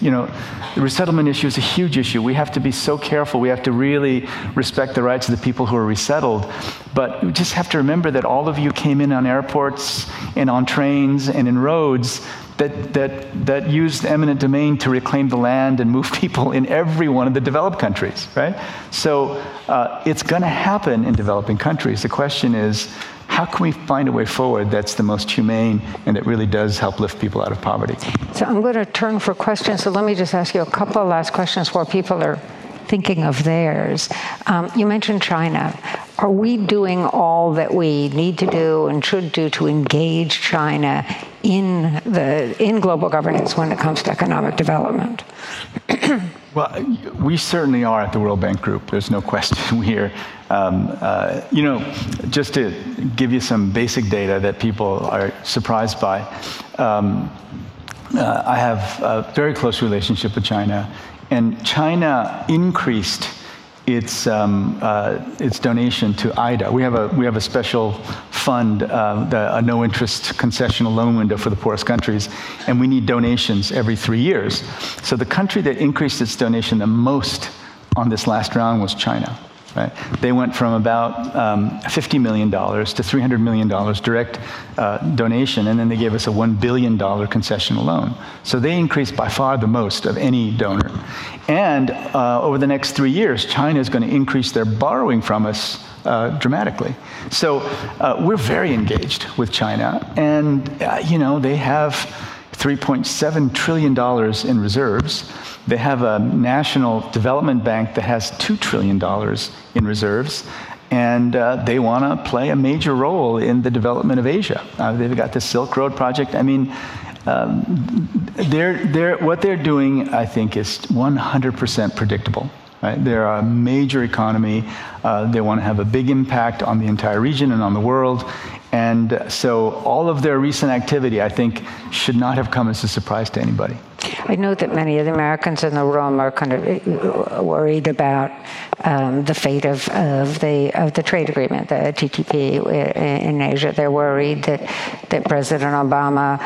The resettlement issue is a huge issue. We have to be so careful. We have to really respect the rights of the people who are resettled. But we just have to remember that all of you came in on airports and on trains and in roads that used eminent domain to reclaim the land and move people in every one of the developed countries, right? So it's going to happen in developing countries. The question is, how can we find a way forward that's the most humane and that really does help lift people out of poverty? So I'm going to turn for questions. So let me just ask you a couple of last questions while people are thinking of theirs. You mentioned China. Are we doing all that we need to do and should do to engage China in global governance when it comes to economic development? Well, we certainly are at the World Bank Group. There's no question. We're, just to give you some basic data that people are surprised by, I have a very close relationship with China, and China increased its donation to IDA. We have a special fund, a no-interest concessional loan window for the poorest countries, and we need donations every 3 years. So the country that increased its donation the most on this last round was China. Right? They went from about $50 million to $300 million direct donation, and then they gave us a $1 billion concessional loan. So they increased by far the most of any donor. And over the next 3 years, China is going to increase their borrowing from us dramatically. So we're very engaged with China, and they have $3.7 trillion in reserves. They have a national development bank that has $2 trillion in reserves, and they want to play a major role in the development of Asia. They've got the Silk Road project. I mean, what they're doing, I think, is 100% predictable. Right? They're a major economy. They want to have a big impact on the entire region and on the world. And so all of their recent activity, I think, should not have come as a surprise to anybody. I know that many of the Americans in the room are kind of worried about the fate of the trade agreement, the TTP in Asia. They're worried that President Obama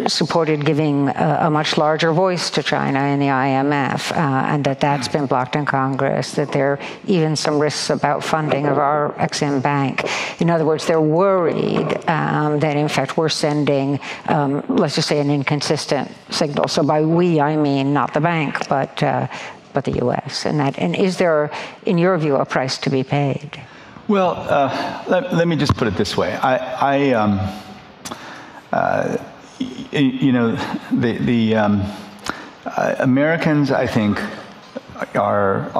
supported giving a much larger voice to China in the IMF, and that's been blocked in Congress, that there are even some risks about funding of our Exim Bank. In other words, they're worried that, in fact, we're sending, let's just say, an inconsistent signal. So by we, I mean not the bank, but the U.S. And is there, in your view, a price to be paid? Well, let me just put it this way. Americans, I think, are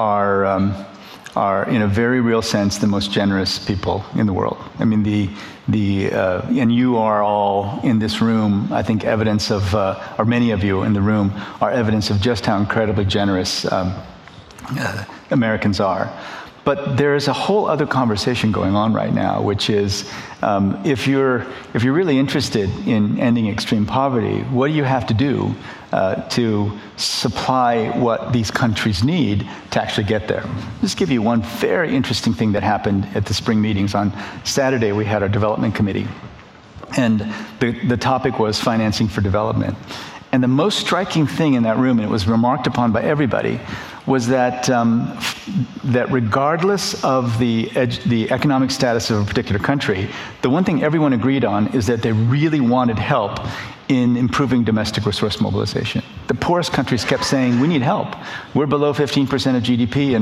in a very real sense the most generous people in the world. I mean, and you are all in this room, I think, evidence of, or many of you in the room are evidence of just how incredibly generous Americans are. But there is a whole other conversation going on right now, which is if you're really interested in ending extreme poverty, what do you have to do to supply what these countries need to actually get there? I'll just give you one very interesting thing that happened at the spring meetings. On Saturday, we had our development committee, and the topic was financing for development. And the most striking thing in that room, and it was remarked upon by everybody, was that that regardless of the economic status of a particular country, the one thing everyone agreed on is that they really wanted help in improving domestic resource mobilization. The poorest countries kept saying, we need help. We're below 15% of GDP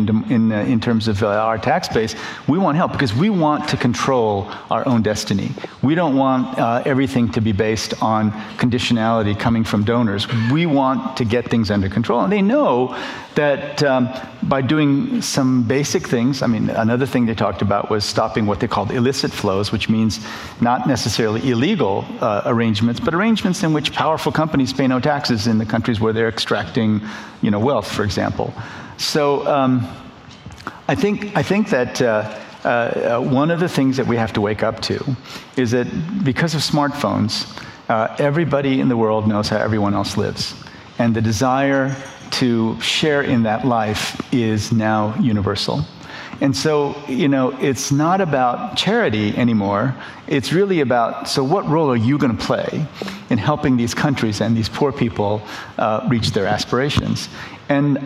in terms of our tax base. We want help because we want to control our own destiny. We don't want everything to be based on conditionality coming from donors. We want to get things under control. And they know that by doing some basic things, I mean, another thing they talked about was stopping what they called illicit flows, which means not necessarily illegal arrangements, but arrangements in which powerful companies pay no taxes in the countries where they're extracting, wealth, for example. So I think that one of the things that we have to wake up to is that because of smartphones, everybody in the world knows how everyone else lives, and the desire to share in that life is now universal. And so, it's not about charity anymore. It's really about, so what role are you going to play in helping these countries and these poor people reach their aspirations? And,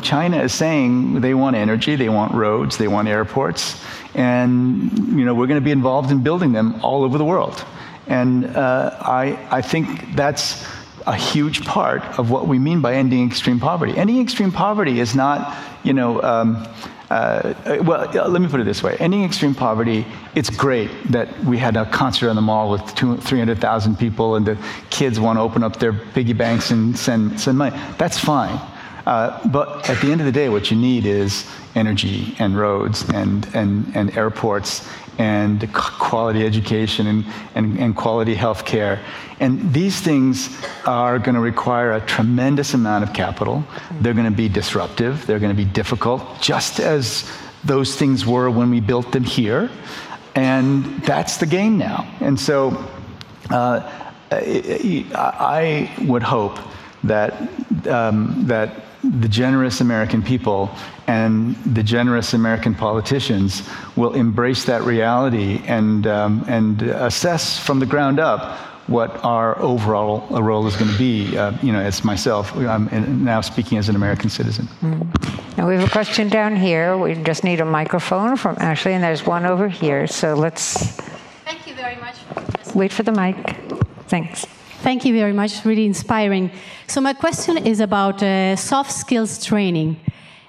China is saying they want energy, they want roads, they want airports, and, we're going to be involved in building them all over the world. And I think that's a huge part of what we mean by ending extreme poverty. Ending extreme poverty is not, let me put it this way. Ending extreme poverty, it's great that we had a concert on the mall with 300,000 people and the kids want to open up their piggy banks and send money. That's fine. But at the end of the day, what you need is energy and roads and airports and quality education and quality health care. And these things are going to require a tremendous amount of capital. They're going to be disruptive. They're going to be difficult, just as those things were when we built them here. And that's the game now. And so I would hope that the generous American people and the generous American politicians will embrace that reality and assess from the ground up what our overall role is going to be. As myself, I'm now speaking as an American citizen. Now we have a question down here. We just need a microphone from Ashley, and there's one over here. So let's. Thank you very much. Wait for the mic. Thanks. Thank you very much. Really inspiring. So my question is about soft skills training.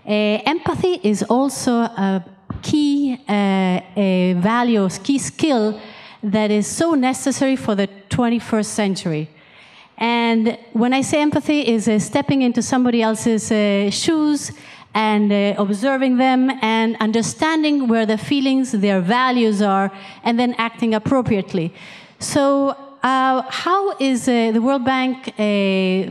Empathy is also a key value, key skill that is so necessary for the 21st century. And when I say empathy, is stepping into somebody else's shoes and observing them and understanding where their feelings, their values are, and then acting appropriately. So how is the World Bank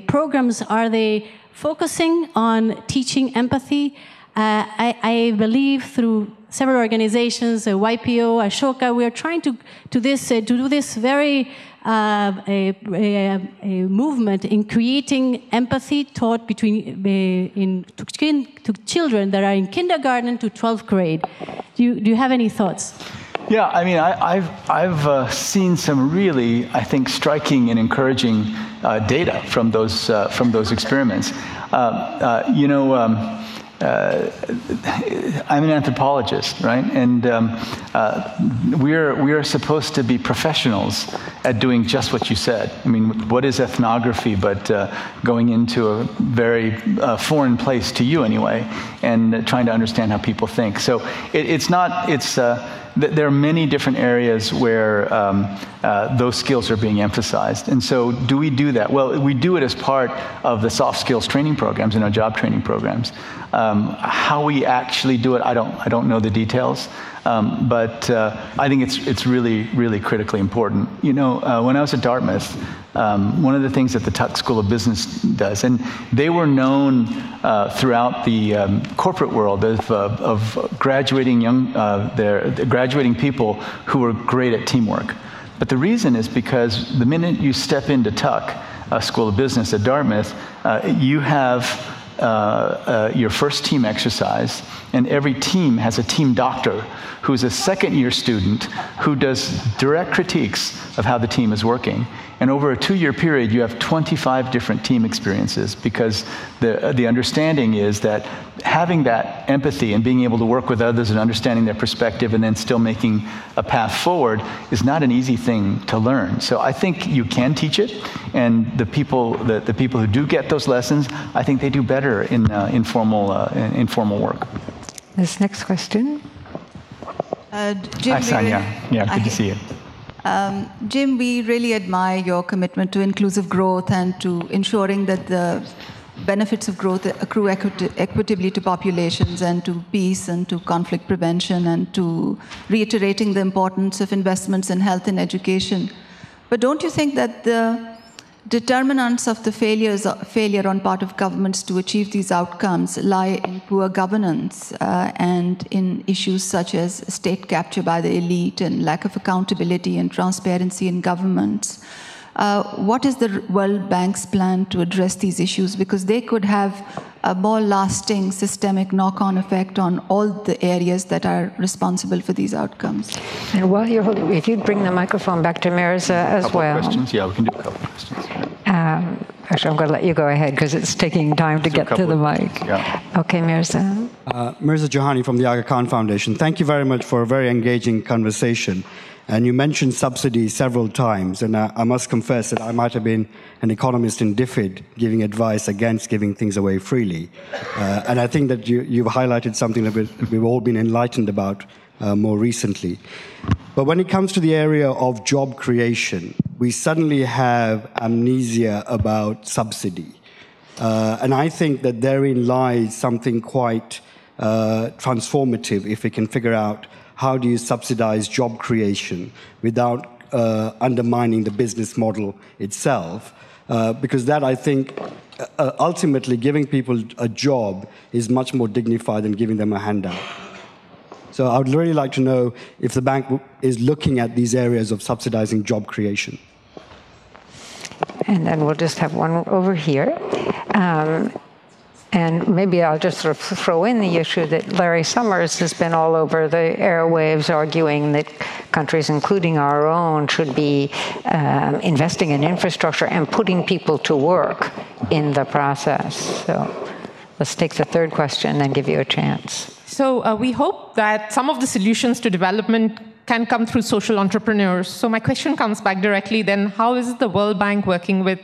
programs, are they focusing on teaching empathy? I believe through several organizations, YPO, Ashoka, we are trying to do this very movement in creating empathy taught to children that are in kindergarten to 12th grade. Do you have any thoughts? Yeah, I mean, I've seen some really, I think, striking and encouraging data from those experiments. I'm an anthropologist, right? And we are supposed to be professionals at doing just what you said. I mean, what is ethnography but going into a very foreign place to you anyway, and trying to understand how people think. So there are many different areas where those skills are being emphasized. And so do we do that? Well, we do it as part of the soft skills training programs and our job training programs. How we actually do it, I don't know the details. But I think it's really, really critically important. You know, when I was at Dartmouth, one of the things that the Tuck School of Business does, and they were known throughout the corporate world of graduating graduating people who were great at teamwork. But the reason is because the minute you step into Tuck School of Business at Dartmouth, you have your first team exercise, and every team has a team doctor who's a second-year student who does direct critiques of how the team is working. And over a 2-year period, you have 25 different team experiences, because the understanding is that having that empathy and being able to work with others and understanding their perspective and then still making a path forward is not an easy thing to learn. So I think you can teach it, and the people who do get those lessons, I think they do better in informal work. This next question. Jim, Hi, Sonia. Good to see you. Jim, we really admire your commitment to inclusive growth and to ensuring that the benefits of growth accrue equitably to populations, and to peace and to conflict prevention, and to reiterating the importance of investments in health and education. But don't you think that the determinants of the failure on part of governments to achieve these outcomes lie in poor governance and in issues such as state capture by the elite and lack of accountability and transparency in governments? What is the World Bank's plan to address these issues? Because they could have a more lasting systemic knock-on effect on all the areas that are responsible for these outcomes. And while you're holding, if you'd bring the microphone back to Mirza as well. Questions? Yeah, we can do a couple of questions. Actually, I'm going to let you go ahead because it's taking time to get to the mic. Yeah. Okay, Mirza. Mirza Johani from the Aga Khan Foundation. Thank you very much for a very engaging conversation. And you mentioned subsidies several times, and I must confess that I might have been an economist in DFID giving advice against giving things away freely. And I think that you've highlighted something that we've all been enlightened about more recently. But when it comes to the area of job creation, we suddenly have amnesia about subsidy. And I think that therein lies something quite transformative if we can figure out how do you subsidize job creation without undermining the business model itself? Because that, I think, ultimately giving people a job is much more dignified than giving them a handout. So I would really like to know if the bank is looking at these areas of subsidizing job creation. And then we'll just have one over here. And maybe I'll just sort of throw in the issue that Larry Summers has been all over the airwaves arguing that countries, including our own, should be investing in infrastructure and putting people to work in the process. So let's take the third question and give you a chance. So we hope that some of the solutions to development can come through social entrepreneurs. So my question comes back directly then, how is the World Bank working with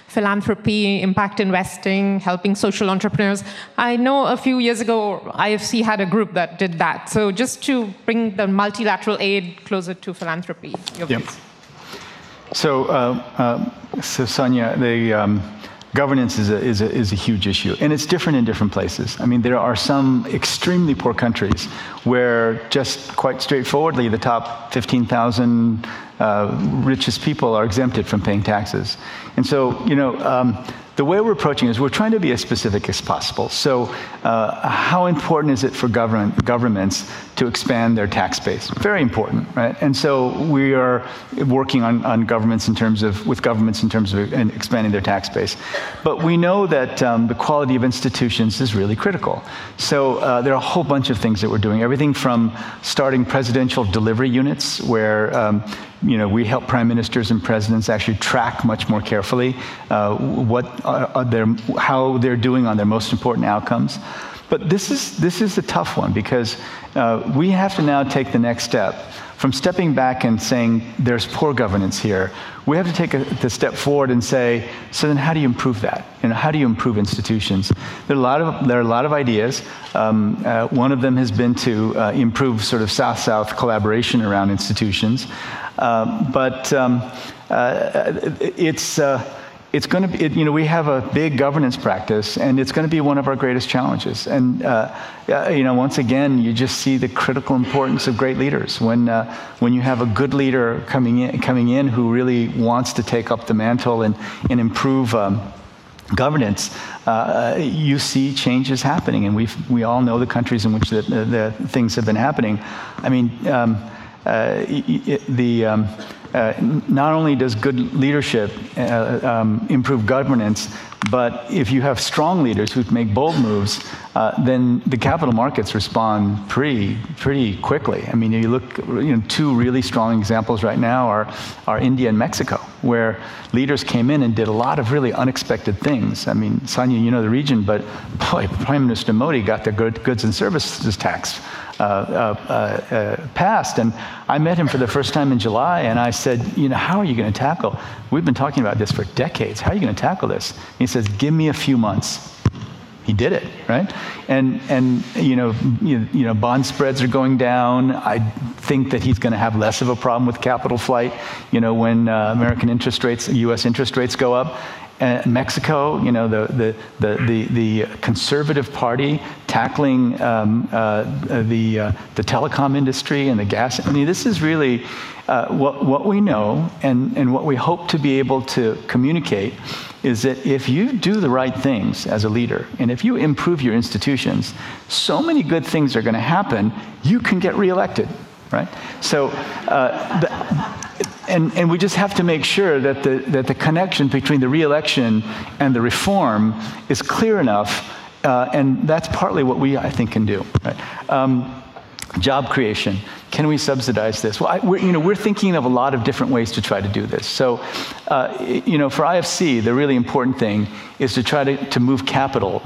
philanthropy, impact investing, helping social entrepreneurs? I know a few years ago, IFC had a group that did that. So just to bring the multilateral aid closer to philanthropy. Yep. So Sonia, the governance is a huge issue, and it's different in different places. I mean, there are some extremely poor countries where just quite straightforwardly the top 15,000 richest people are exempted from paying taxes. And so, you know, the way we're approaching is we're trying to be as specific as possible. So how important is it for governments to expand their tax base? Very important, right? And so we are working on governments in terms of expanding their tax base. But we know that the quality of institutions is really critical. So there are a whole bunch of things that we're doing. Everything from starting presidential delivery units where you know, we help prime ministers and presidents actually track much more carefully how they're doing on their most important outcomes. But this is a tough one because we have to now take the next step. From stepping back and saying there's poor governance here, we have to take the step forward and say, so then how do you improve that? You know, how do you improve institutions? There are a lot of ideas. One of them has been to improve sort of South-South collaboration around institutions. it's going to be, we have a big governance practice, and it's going to be one of our greatest challenges. And once again, you just see the critical importance of great leaders. When you have a good leader coming in who really wants to take up the mantle and improve governance, you see changes happening, and we all know the countries in which the things have been happening. I mean, not only does good leadership improve governance, but if you have strong leaders who make bold moves, then the capital markets respond pretty quickly. I mean, you look, two really strong examples right now are India and Mexico, where leaders came in and did a lot of really unexpected things. I mean, Sonia, you know the region, but boy, Prime Minister Modi got the goods and services tax passed, and I met him for the first time in July, and I said, how are you going to tackle? We've been talking about this for decades. How are you going to tackle this? And he says, give me a few months. He did it, right? And bond spreads are going down. I think that he's going to have less of a problem with capital flight, when American interest rates, U.S. interest rates go up. Mexico, the Conservative Party tackling the telecom industry and the gas. I mean, this is really what we know, and what we hope to be able to communicate is that if you do the right things as a leader, and if you improve your institutions, so many good things are going to happen, you can get reelected, right? So. And we just have to make sure that the connection between the re-election and the reform is clear enough, and that's partly what I think, can do. Right? Job creation. Can we subsidize this? Well, we're thinking of a lot of different ways to try to do this. So, for IFC, the really important thing is to try to move capital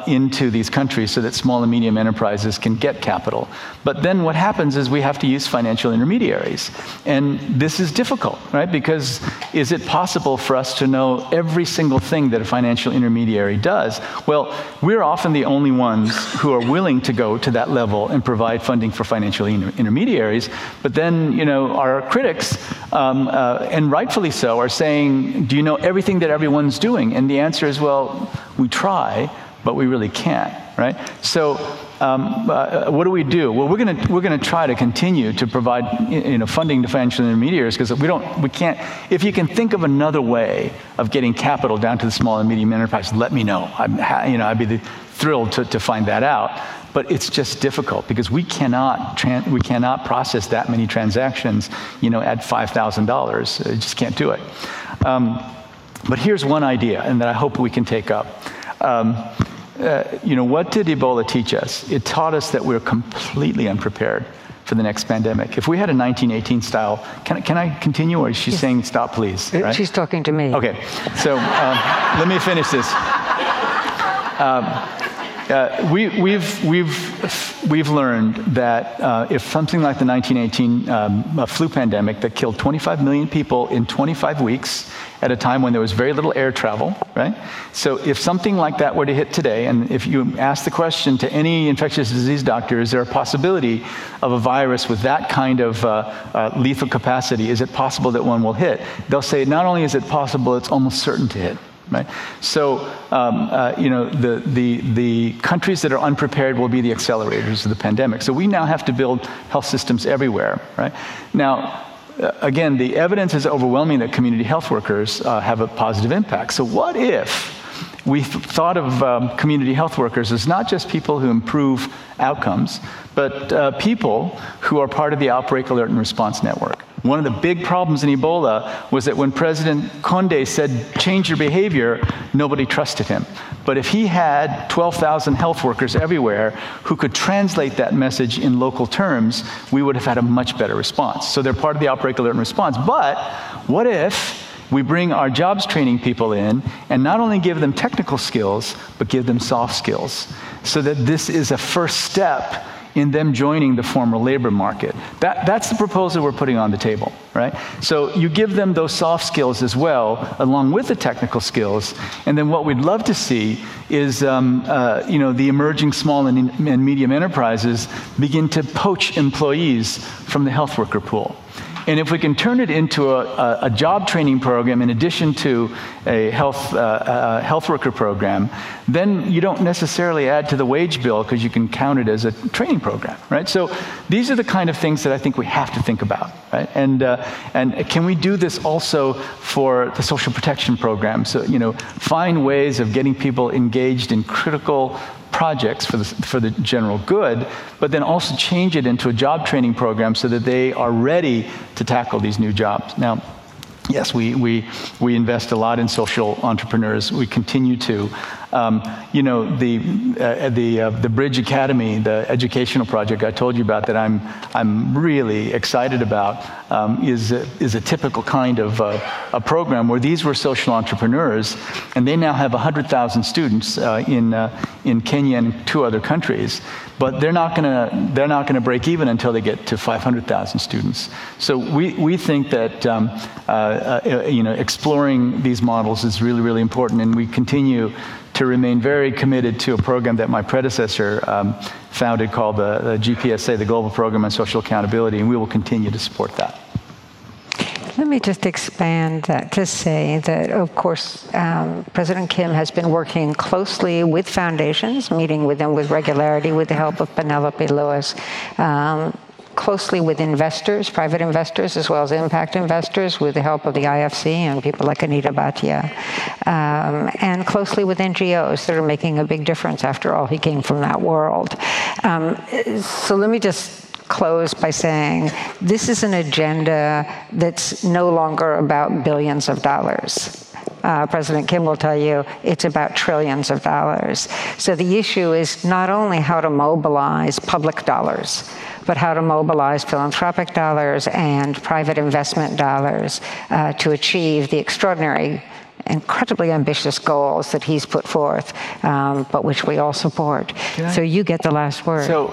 into these countries so that small and medium enterprises can get capital. But then what happens is we have to use financial intermediaries. And this is difficult, right? Because is it possible for us to know every single thing that a financial intermediary does? Well, we're often the only ones who are willing to go to that level and provide funding for financial intermediaries. But then, our critics, and rightfully so, are saying, do you know everything that everyone's doing? And the answer is, well, we try, but we really can't, right? So what do we do? Well, we're going to try to continue to provide funding to financial intermediaries, because we can't. If you can think of another way of getting capital down to the small and medium enterprise, let me know. I'd be thrilled to find that out. But it's just difficult because we cannot process that many transactions, at $5,000. You just can't do it. But here's one idea, and that I hope we can take up. What did Ebola teach us? It taught us that we're completely unprepared for the next pandemic. If we had a 1918 style, can I continue, or is she saying stop, please? Right? She's talking to me. Okay, so let me finish this. We've learned that if something like the 1918 flu pandemic that killed 25 million people in 25 weeks at a time when there was very little air travel, right? So if something like that were to hit today, and if you ask the question to any infectious disease doctor, is there a possibility of a virus with that kind of lethal capacity? Is it possible that one will hit? They'll say not only is it possible, it's almost certain to hit. Right? So, the countries that are unprepared will be the accelerators of the pandemic. So we now have to build health systems everywhere. Right? Now, again, the evidence is overwhelming that community health workers have a positive impact. So what if we thought of community health workers as not just people who improve outcomes, but people who are part of the outbreak alert and response network? One of the big problems in Ebola was that when President Condé said, change your behavior, nobody trusted him. But if he had 12,000 health workers everywhere who could translate that message in local terms, we would have had a much better response. So they're part of the outbreak alert and response. But what if we bring our jobs training people in and not only give them technical skills, but give them soft skills, so that this is a first step in them joining the formal labor market? That's the proposal we're putting on the table, right? So you give them those soft skills as well, along with the technical skills, and then what we'd love to see is the emerging small and medium enterprises begin to poach employees from the health worker pool. And if we can turn it into a job training program in addition to a health worker program, then you don't necessarily add to the wage bill because you can count it as a training program, right? So these are the kind of things that I think we have to think about, right? And can we do this also for the social protection program? So, find ways of getting people engaged in critical projects for the general good, but then also change it into a job training program so that they are ready to tackle these new jobs. Now, yes, we invest a lot in social entrepreneurs. We continue to. The Bridge Academy, the educational project I told you about that I'm really excited about, is a typical kind of a program where these were social entrepreneurs, and they now have 100,000 students in Kenya and 2 other countries. But they're not gonna break even until they get to 500,000 students. So we think that exploring these models is really, really important, and we continue to remain very committed to a program that my predecessor founded called the GPSA, the Global Program on Social Accountability, and we will continue to support that. Let me just expand that to say that, of course, President Kim has been working closely with foundations, meeting with them with regularity with the help of Penelope Lewis, closely with investors, private investors, as well as impact investors, with the help of the IFC and people like Anita Bhatia, and closely with NGOs that are making a big difference. After all, he came from that world. So let me just close by saying this is an agenda that's no longer about billions of dollars. President Kim will tell you it's about trillions of dollars. So the issue is not only how to mobilize public dollars, but how to mobilize philanthropic dollars and private investment dollars to achieve the extraordinary, incredibly ambitious goals that he's put forth, but which we all support. So you get the last word. So,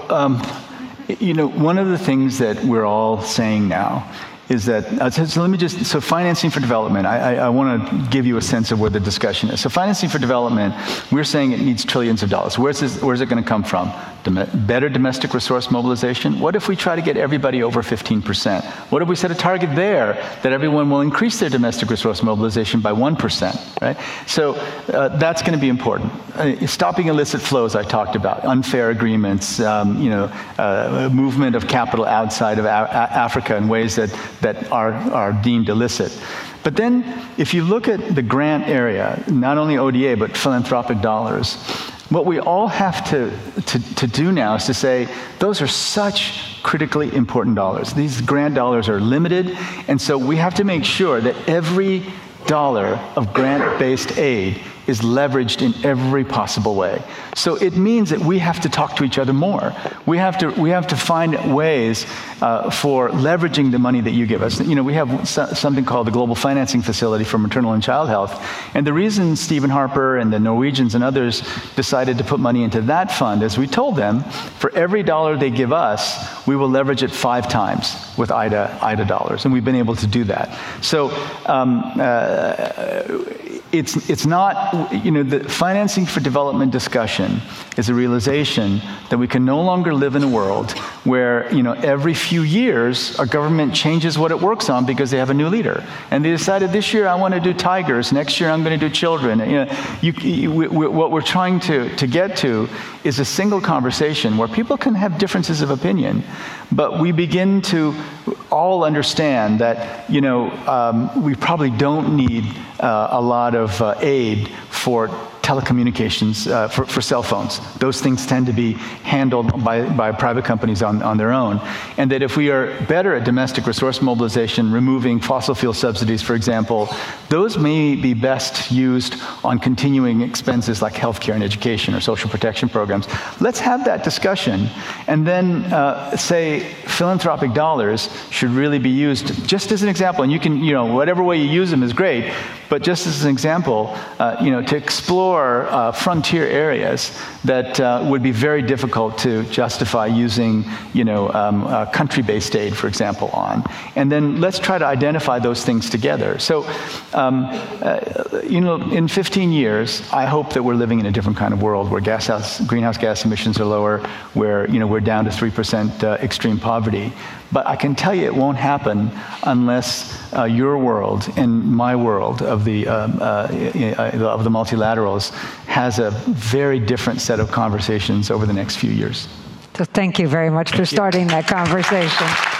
one of the things that we're all saying now is that, so financing for development, I want to give you a sense of where the discussion is. So financing for development, we're saying it needs trillions of dollars. Where's it going to come from? Better domestic resource mobilization? What if we try to get everybody over 15%? What if we set a target there that everyone will increase their domestic resource mobilization by 1%, right? So that's going to be important. Stopping illicit flows I talked about, unfair agreements, movement of capital outside of Africa in ways that are deemed illicit. But then if you look at the grant area, not only ODA, but philanthropic dollars, what we all have to do now is to say, those are such critically important dollars. These grant dollars are limited, and so we have to make sure that every dollar of grant-based aid is leveraged in every possible way. So it means that we have to talk to each other more. We have to find ways for leveraging the money that you give us. We have something called the Global Financing Facility for Maternal and Child Health. And the reason Stephen Harper and the Norwegians and others decided to put money into that fund is we told them, for every dollar they give us, we will leverage it 5 times with IDA dollars. And we've been able to do that. So it's not, the financing for development discussion is a realization that we can no longer live in a world where, every few years our government changes what it works on because they have a new leader. And they decided this year I want to do tigers, next year I'm going to do children. What we're trying to get to is a single conversation where people can have differences of opinion, but we begin to all understand that, we probably don't need a lot of aid for telecommunications, for cell phones. Those things tend to be handled by private companies on their own. And that if we are better at domestic resource mobilization, removing fossil fuel subsidies, for example, those may be best used on continuing expenses like healthcare and education or social protection programs. Let's have that discussion and then say philanthropic dollars should really be used just as an example. And you can, whatever way you use them is great, but just as an example, to explore explore frontier areas that would be very difficult to justify using, country-based aid, for example, on. And then let's try to identify those things together. So, in 15 years, I hope that we're living in a different kind of world where greenhouse gas emissions are lower, where we're down to 3% extreme poverty. But I can tell you it won't happen unless your world and my world of the multilaterals has a very different set of conversations over the next few years. So thank you very much for starting that conversation.